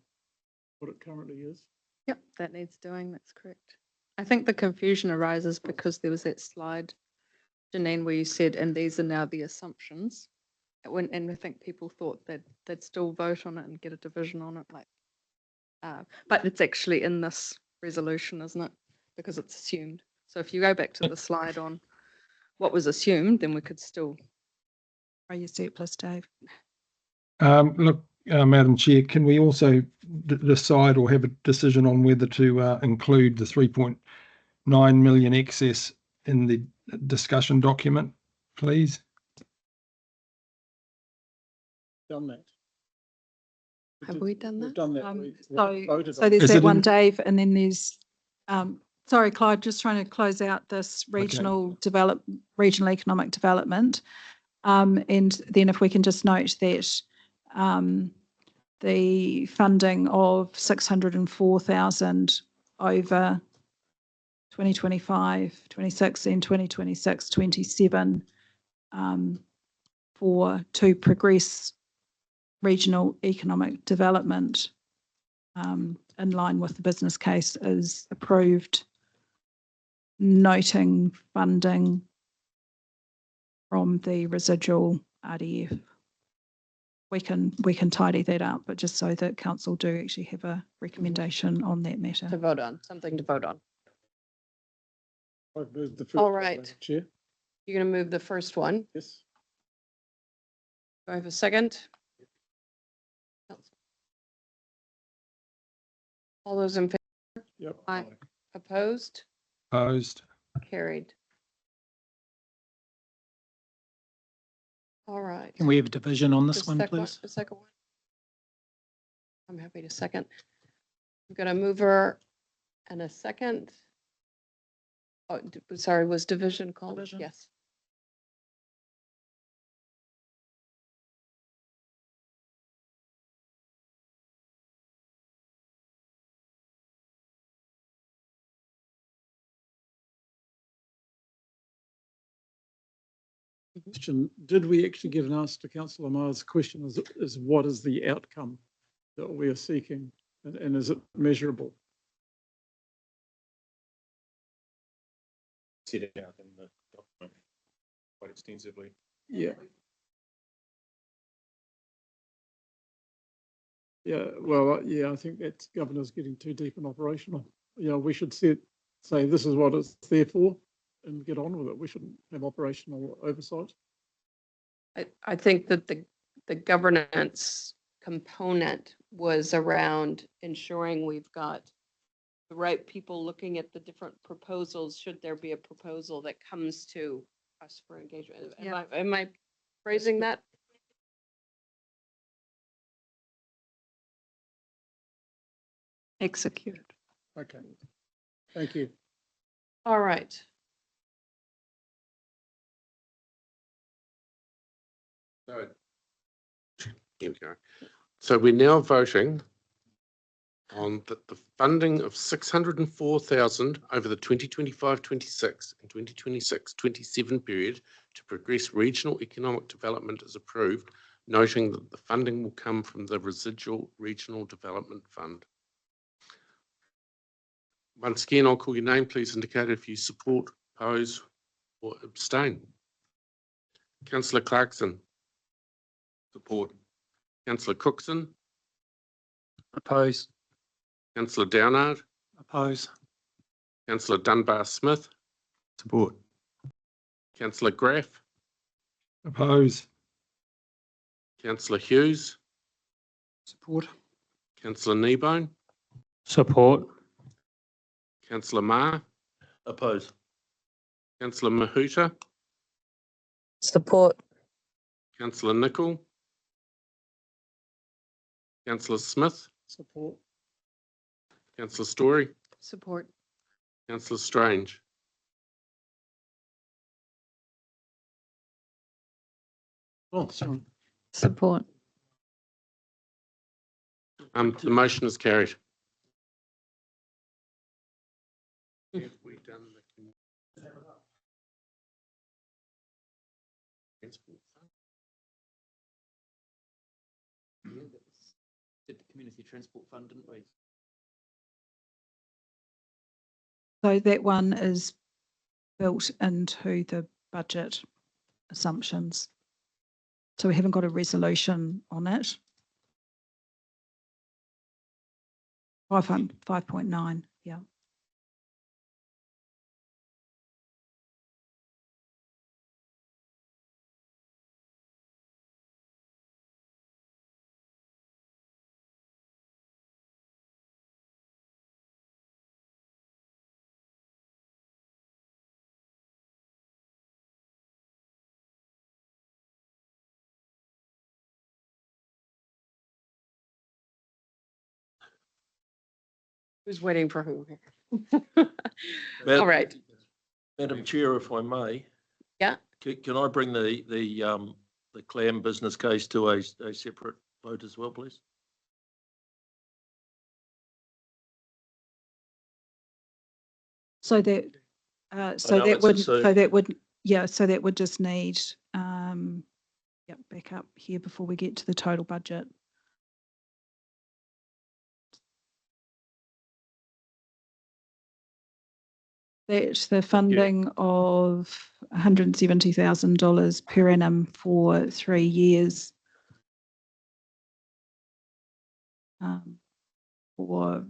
what it currently is. Yep, that needs doing, that's correct. I think the confusion arises because there was that slide Janine, where you said, and these are now the assumptions. And I think people thought that they'd still vote on it and get a division on it, like, but it's actually in this resolution, isn't it? Because it's assumed. So if you go back to the slide on what was assumed, then we could still. Are you surplus, Dave? Look, Madam Chair, can we also decide or have a decision on whether to include the 3.9 million excess in the discussion document, please? Done that. Have we done We've that? done that. We So voted so on it. there's Is that it one, in- Dave, and then there's, sorry, Clyde, just trying to close out this regional economic development. And then if we can just note that the funding of 604,000 over 2025, 26 and 2026, 27 to progress regional economic development in line with the business case is approved, noting funding from the residual RDF. We can tidy that up, but just so that council do actually have a recommendation on that matter. To vote on, something to vote on. I've moved the first All one, right. Madam Chair. You're going to move the first one. Yes. Do I have a second? All those in favor? Yep. Aye. Opposed? Opposed? Carried. All right. Can we have a division on this The one, sec- please? The second one. I'm happy to second. We've got a mover and a second. Oh, sorry, was division called? Division. Yes. Question, did we actually give an answer to Councillor Maher's question is what is the outcome that we are seeking and is it measurable? Set it out in the document quite extensively. Yeah. Yeah, well, yeah, I think that Governor's getting too deep and operational. You know, we should say this is what it's there for and get on with it. We shouldn't have operational oversight. I think that the governance component was around ensuring we've got the right people looking at the different proposals, should there be a proposal that comes to us for engagement. Am I phrasing that? Execute. Okay, thank you. All right. So, here we go. So we're now voting on the funding of 604,000 over the 2025-26 and 2026-27 period to progress regional economic development as approved, noting that the funding will come from the residual regional development fund. Once again, I'll call your name. Please indicate if you support, oppose, or abstain. Councillor Clarkson. Support. Councillor Cookson. Oppose. Councillor Downard. Oppose. Councillor Dunbar-Smith. Support. Councillor Graff. Oppose? Councillor Hughes. Support. Councillor Kneebone. Support. Councillor Marr. Oppose. Councillor Mahuta. Support. Councillor Nicol. Councillor Smith. Support. Councillor Story. Support. Councillor Strange. Oh, sorry. Support. The motion is carried. Have we done the transport fund? Did the community transport fund, didn't we? So that one is built into the budget assumptions. So we haven't got a resolution on it. 5.9, yeah. Who's waiting for who? Madam- All right. Madam Chair, if I may. Yeah. Can I bring the clam business case to a separate vote as well, please? So that, so know that it's a would, so- so that would, yeah, so that would just need, yep, back up here before we get to the total budget. That's the funding of $170,000 per annum for 3 years. For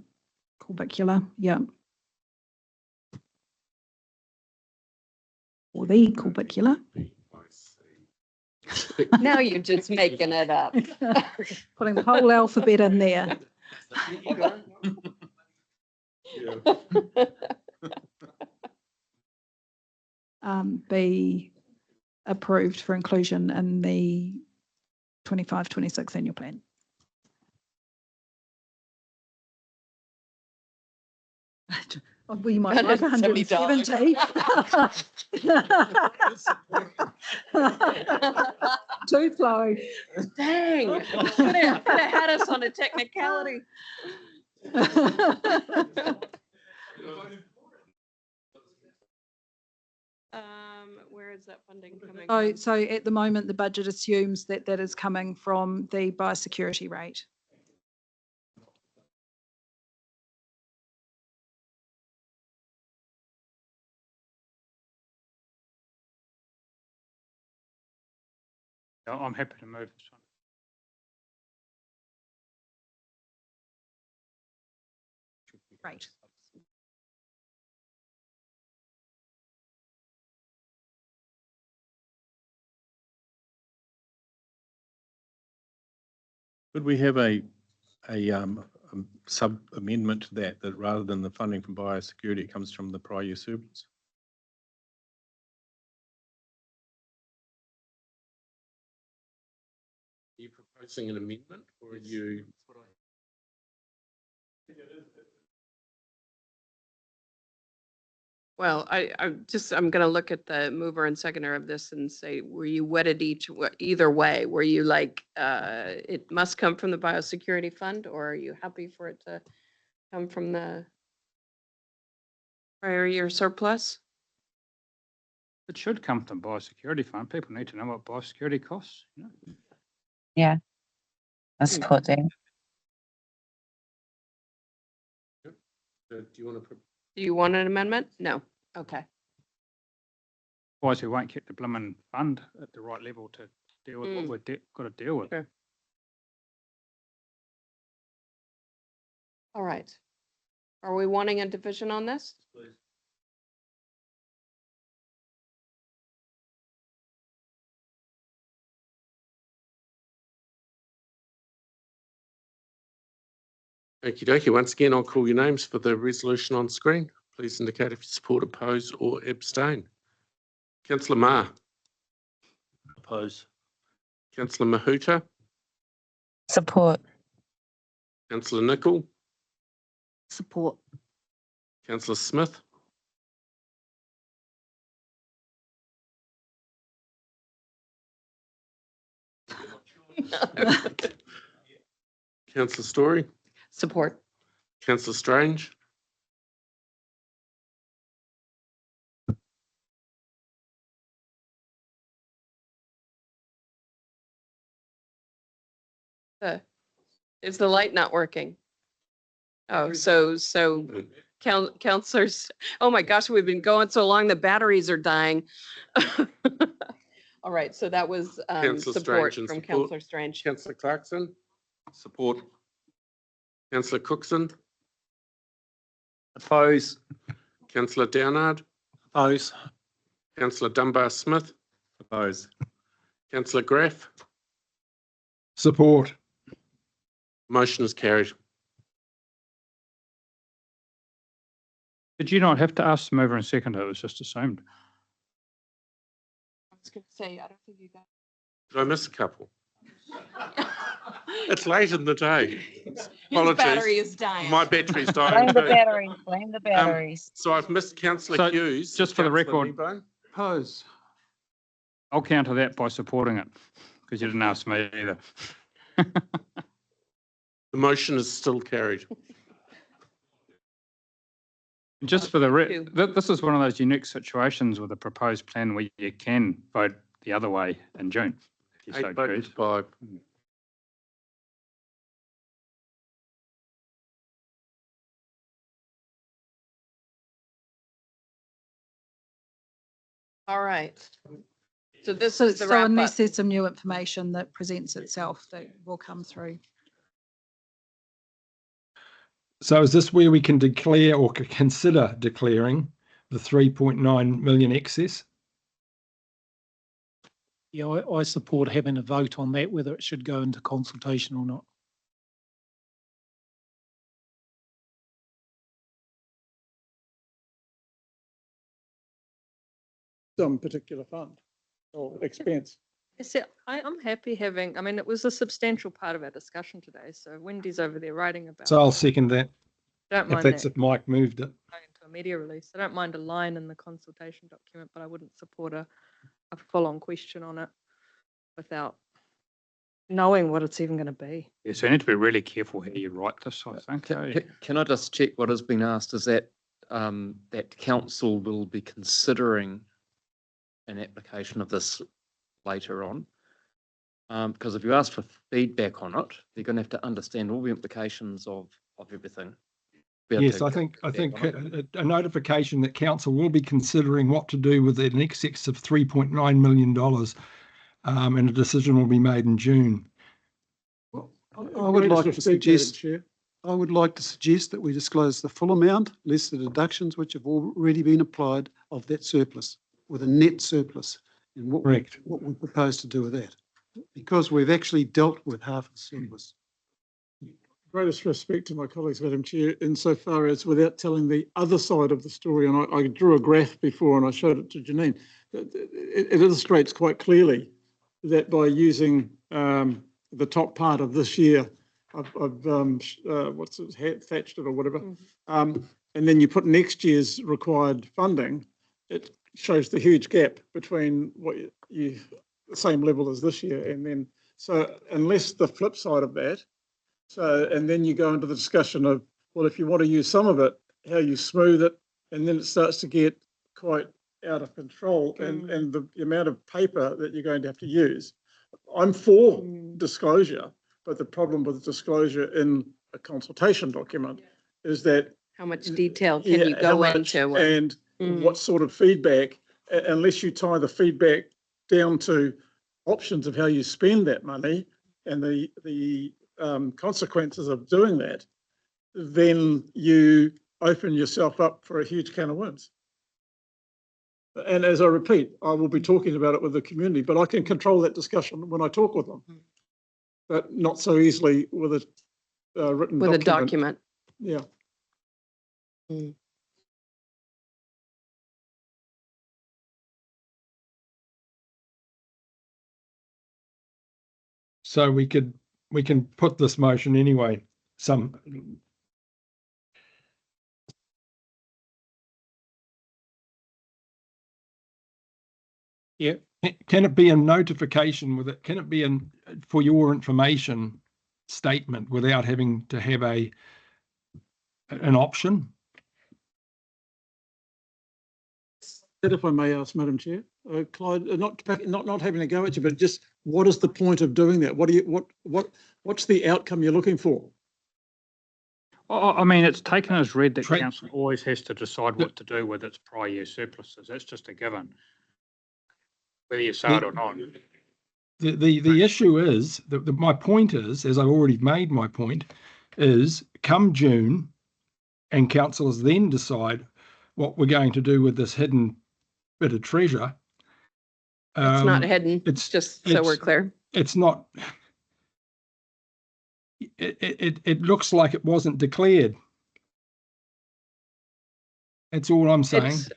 Corbicula, yeah. Or the Corbicula. Now you're just making it up. Putting the whole alphabet in there. Be approved for inclusion in the 25-26 annual plan. We might like 170. Too slow. Dang, could have had us on a technicality. Where is that funding coming from? So at the moment, the budget assumes that that is coming from the biosecurity rate. I'm happy to move this one. Right. Could we have a sub amendment to that rather than the funding from biosecurity, it comes from the prior year surplus? Are you proposing an amendment or are you? Well, I'm going to look at the mover and seconder of this and say, were you wedded either way? Were you like, it must come from the biosecurity fund, or are you happy for it to come from the prior year surplus? It should come from biosecurity fund. People need to know what biosecurity costs. You know? Yeah. I support that. Do you want to? Do you want an amendment? No. Okay. Otherwise, we won't keep the blooming fund at the right level to deal with what we've got to deal with. Sure. All right. Are we wanting a division on this? Please. Okie dokie. Once again, I'll call your names for the resolution on screen. Please indicate if you support, oppose or abstain. Councillor Ma. Oppose. Councillor Mahuta. Support. Councillor Nicol. Support. Councillor Smith. Councillor Story. Support. Councillor Strange. Is the light not working? Oh, so Councillors, oh my gosh, we've been going so long, the batteries are dying. All right, so that was Councillor support Strange and from support. Councillor Strange. Councillor Clarkson, Support. Councillor Cookson, Oppose. Councillor Downard, Oppose. Councillor Dunbar Smith, Oppose. Councillor Graff. Support. Motion is carried. Did you not have to ask the mover and seconder? It was just assumed. I was going to say, I don't think you got. Did I miss a couple? It's late in the day. His Apologies. battery is dying. My battery's dying Blame the too. batteries, blame the batteries. So I've missed Councillor So, Hughes. just for the Councillor record- Kneebone. Oppose. I'll counter that by supporting it because you didn't ask me either. The motion is still carried. Just for the, this is one of those unique situations with a proposed plan where you can vote the other way in June, if you so 8 votes choose. 5. All right. So this So, is the so wrap unless up. there's some new information that presents itself, that will come through. So is this where we can declare or consider declaring the 3.9 million excess? Yeah, I support having a vote on that, whether it should go into consultation or not. Some particular fund or expense. Yes, yeah, I'm happy having, I mean, it was a substantial part of our discussion today. So Wendy's over there writing about. So I'll second that, Don't if mind that's that if Mike moved it. going into a media release. I don't mind a line in the consultation document, but I wouldn't support a full-on question on it without knowing what it's even going to be. Yeah, so you need to be really careful how you write this, I think. Can I just check what has been asked? Is that that council will be considering an application of this later on? Because if you ask for feedback on it, they're going to have to understand all the implications of everything. Be able Yes, to I give think feedback on it. a notification that council will be considering what to do with an excess of $3.9 million, and a decision will be made in June. I would like to suggest, I would like to suggest that we disclose the full amount, less the deductions which have already been applied of that surplus, with a net surplus, and what we propose to do with that. Because we've actually dealt with half the surplus. Greatest respect to my colleagues, Madam Chair, insofar as without telling the other side of the story, and I drew a graph before and I showed it to Janine, it illustrates quite clearly that by using the top part of this year, I've what's it, thatched it or whatever, and then you put next year's required funding, it shows the huge gap between what you the same level as this year, and then so unless the flip side of that. So, and then you go into the discussion of, well, if you want to use some of it, how you smooth it, and then it starts to get quite out of control, and the amount of paper that you're going to have to use. I'm for disclosure, but the problem with disclosure in a consultation document is that How much detail can you go into? and what sort of feedback, unless you tie the feedback down to options of how you spend that money and the consequences of doing that, then you open yourself up for a huge can of worms. And as I repeat, I will be talking about it with the community, but I can control that discussion when I talk with them, but not so easily with a written With document. a document. Yeah. So we can put this motion anyway. Yeah. Can it be a notification with it? Can it be for your information statement without having to have an option? If I may ask, Madam Chair, Clyde, not having a go at you, but just what is the point of doing that? What's the outcome you're looking for? I mean, it's taken as read that Tra- council always has to decide what to do with its prior year surpluses. That's just a given. Whether you say it or not. The issue is, my point is, as I've already made my point, is come June and councillors then decide what we're going to do with this hidden bit of treasure. It's not hidden, it's just so we're clear. It's not, it looks like it wasn't declared. That's all I'm saying. It's,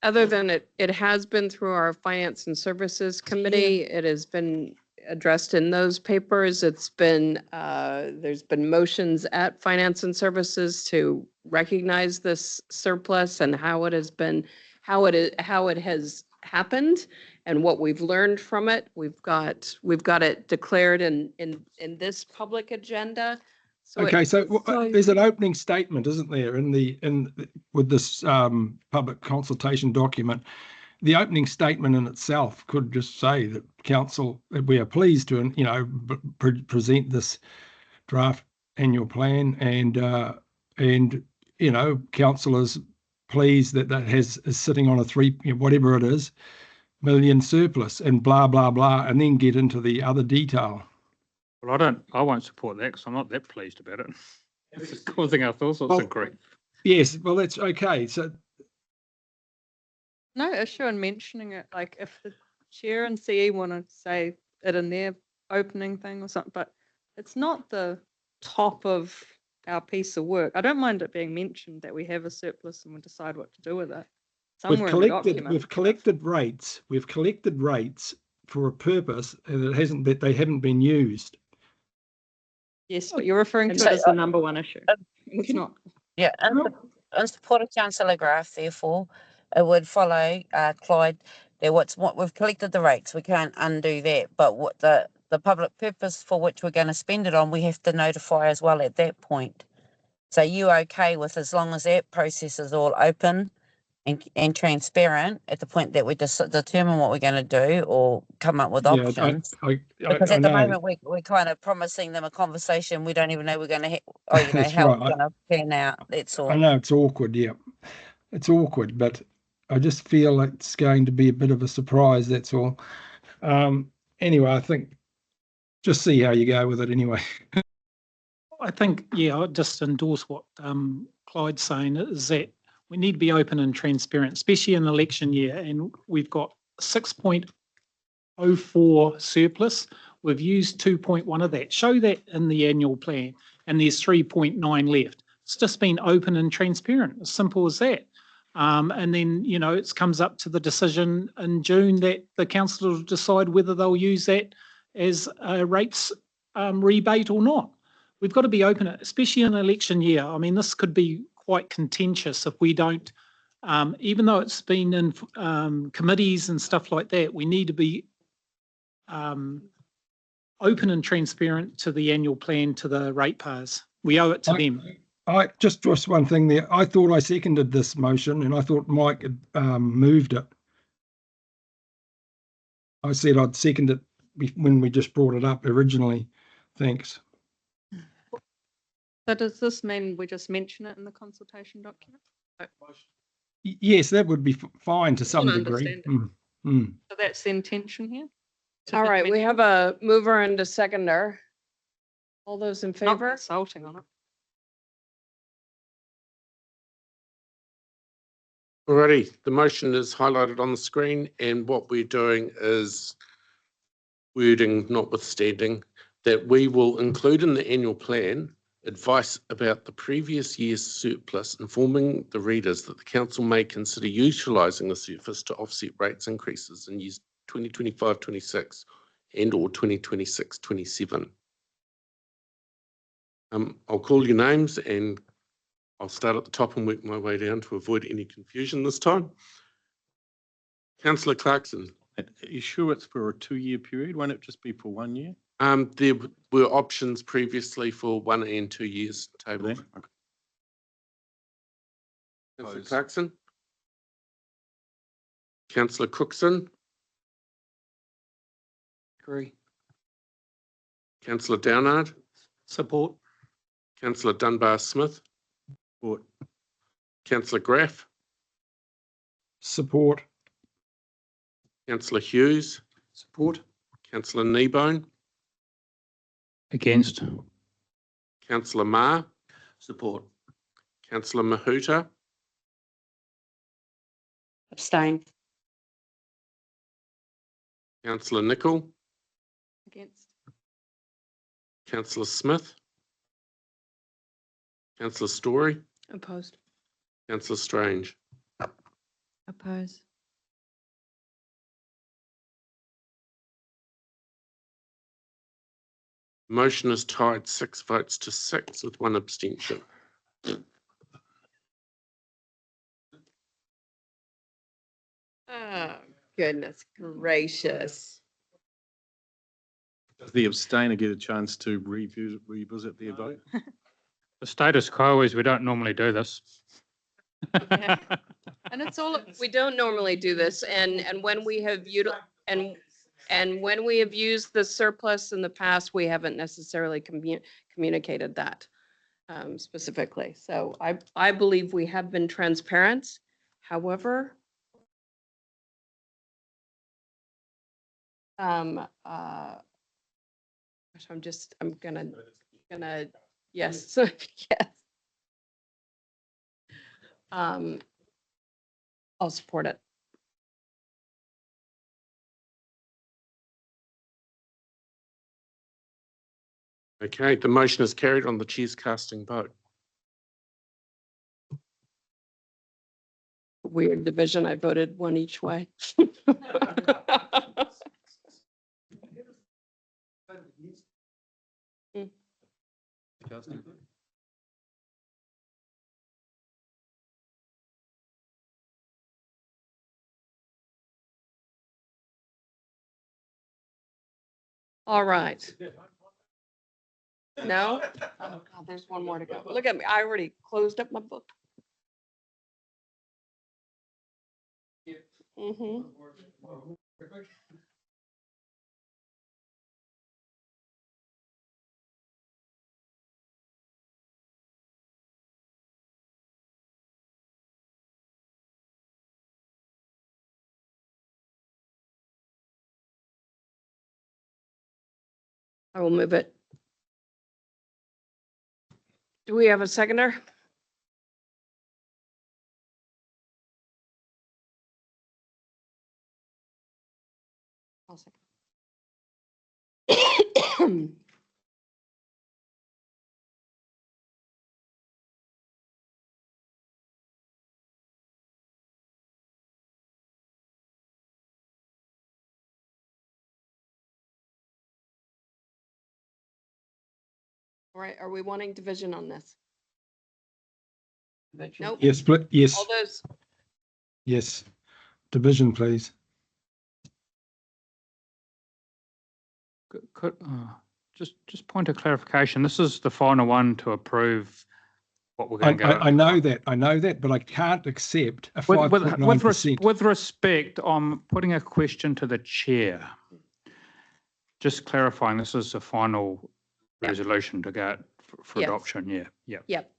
other than it has been through our Finance and Services Committee. It has been addressed in those papers. It's been, there's been motions at Finance and Services to recognize this surplus and how it has been, how it has happened and what we've learned from it. We've got it declared in this public agenda. So Okay, so there's an opening statement, isn't there, with this public consultation document? The opening statement in itself could just say that council, that we are pleased to, present this draft annual plan, and council is pleased that is sitting on a whatever it is, million surplus, and blah blah blah, and then get into the other detail. Well, I won't support that because I'm not that pleased about it. It's causing us all sorts of grief. Yes, well, that's okay. So No issue in mentioning it, like if the chair and CE want to say it in their opening thing or something, but it's not the top of our piece of work. I don't mind it being mentioned that we have a surplus and we'll decide what to do with it. Somewhere in the document. we've collected rates for a purpose that they haven't been used. Yes, but you're referring to So, it as the number one issue. It's not. Yeah, in support of Councillor Graf, therefore, it would follow, Clyde, that what we've collected the rates, we can't undo that, but what the public purpose for which we're going to spend it on, we have to notify as well at that point. So you okay with, as long as that process is all open and transparent at the point that we determine what we're going to do or come up with options? Because at the moment we're kind of promising them a conversation we don't even know we're going to how it's going to pan out. That's all. I know it's awkward, yeah. It's awkward, but I just feel it's going to be a bit of a surprise, that's all. Anyway, I think just see how you go with it anyway. I think, yeah, I'll just endorse what Clyde's saying, is that we need to be open and transparent, especially in an election year. And we've got 6.04 surplus. We've used 2.1 of that. Show that in the annual plan, and there's 3.9 left. It's just been open and transparent, as simple as that. And then, it comes up to the decision in June that the council will decide whether they'll use that as a rates rebate or not. We've got to be open, especially in an election year. I mean, this could be quite contentious if we don't, even though it's been in committees and stuff like that, we need to be open and transparent to the annual plan, to the ratepayers. We owe it to them. I just one thing there. I thought I seconded this motion, and I thought Mike had moved it. I said I'd second it when we just brought it up originally. Thanks. So does this mean we just mention it in the consultation document? Yes, that would be fine to some degree. So that's the intention here? All right, we have a mover and a seconder. All those in Not favor? consulting on it. Alrighty, the motion is highlighted on the screen, and what we're doing is wording notwithstanding that we will include in the annual plan advice about the previous year's surplus, informing the readers that the council may consider utilising the surplus to offset rates increases in years 2025-26 and or 2026-27. I'll call your names and I'll start at the top and work my way down to avoid any confusion this time. Councillor Clarkson. Are you sure it's for a 2-year period? Won't it just be for 1 year? There were options previously for 1 and 2 years table. Okay. Councillor Clarkson. Councillor Cookson. Agree. Councillor Downard. Support. Councillor Dunbar Smith. Support. Councillor Graff, Support. Councillor Hughes, Support. Councillor Kneebone, Against. Councillor Marr, Support. Councillor Mahuta, Abstain. Councillor Nicol, Against. Councillor Smith, Councillor Story, Opposed. Councillor Strange. Oppose. Motion is tied 6 votes to 6 with 1 abstention. Oh, goodness gracious. Does the abstainer get a chance to revisit their vote? The status quo is we don't normally do this. Yeah. And it's all, we don't normally do this, and when we have and when we have used the surplus in the past, we haven't necessarily communicated that specifically. So I believe we have been transparent. However, gosh, I'm gonna, yes, yes. I'll support it. Okay, the motion is carried on the chair's casting vote. Weird division. I voted one each way. All right. No? Oh, God, there's one more to go. Look at me. I already closed up my book. Mm-hmm. I will move it. Do we have a seconder? I'll second. All right, are we wanting division on this? Nope. Yes, yes, All those, yes. Division, please. Just point of clarification. This is the final one to approve what we're going to go. I know that, but I can't accept a 5.9%. With respect, I'm putting a question to the chair. Just clarifying, this is the final resolution to go for Yes. adoption. Yeah. yep.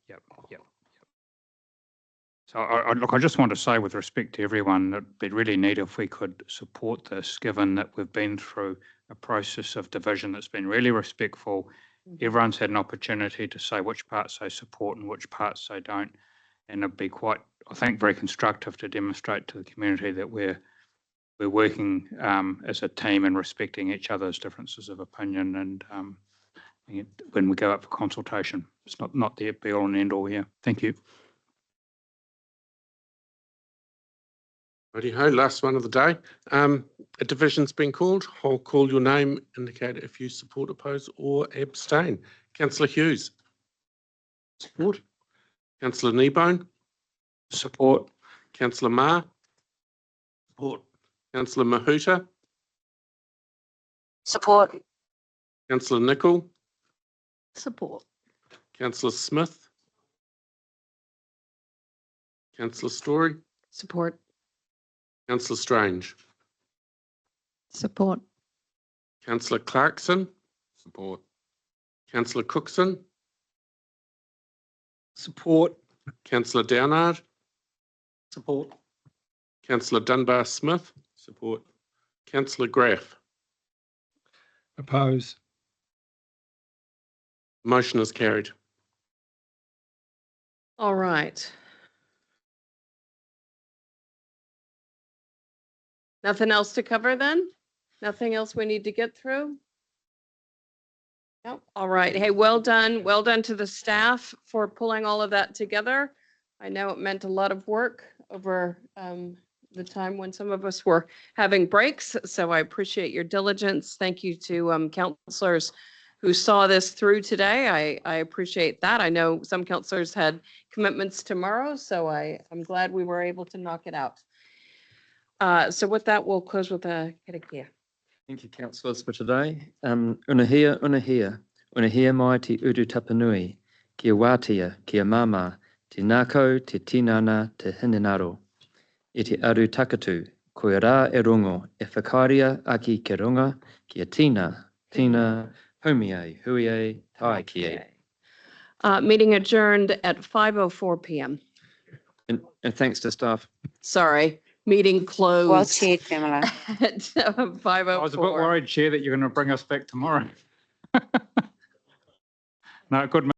So I just want to say with respect to everyone that it'd be really neat if we could support this, given that we've been through a process of division that's been really respectful. Everyone's had an opportunity to say which parts they support and which parts they don't. And it'd be quite, I think, very constructive to demonstrate to the community that we're working as a team and respecting each other's differences of opinion. And when we go up for consultation, it's not the be all and end all here. Thank you. Righty-ho, last one of the day. A division's been called. I'll call your name, indicate if you support, oppose or abstain. Councillor Hughes. Support. Councillor Kneebone. Support. Councillor Marr. Support. Councillor Mahuta. Support. Councillor Nicol. Support. Councillor Smith. Councillor Story. Support. Councillor Strange. Support. Councillor Clarkson. Support. Councillor Cookson. Support. Councillor Downard, Support. Councillor Dunbar-Smith, Support. Councillor Graff. Oppose. Motion is carried. All right. Nothing else to cover then? Nothing else we need to get through? No, all right. Hey, well done. Well done to the staff for pulling all of that together. I know it meant a lot of work over the time when some of us were having breaks, so I appreciate your diligence. Thank you to councillors who saw this through today. I appreciate that. I know some councillors had commitments tomorrow, so I'm glad we were able to knock it out. So with that, we'll close with a KARAKIA. Thank you, councillors, for today. Unahia mai te uru tapanui, kia wātia, kia mama, te nākau, te tinana, te hinenaro. I te aru takatu, koe rā e rongo, e whakaria aki ke ronga, kia tina, homiai, huiai, tai kie. Meeting adjourned at 5:04 p.m. And thanks to staff. Sorry, meeting closed. Well chaired, Pamela. At 5:04. I was a bit worried, Chair, that you're going to bring us back tomorrow. No, good.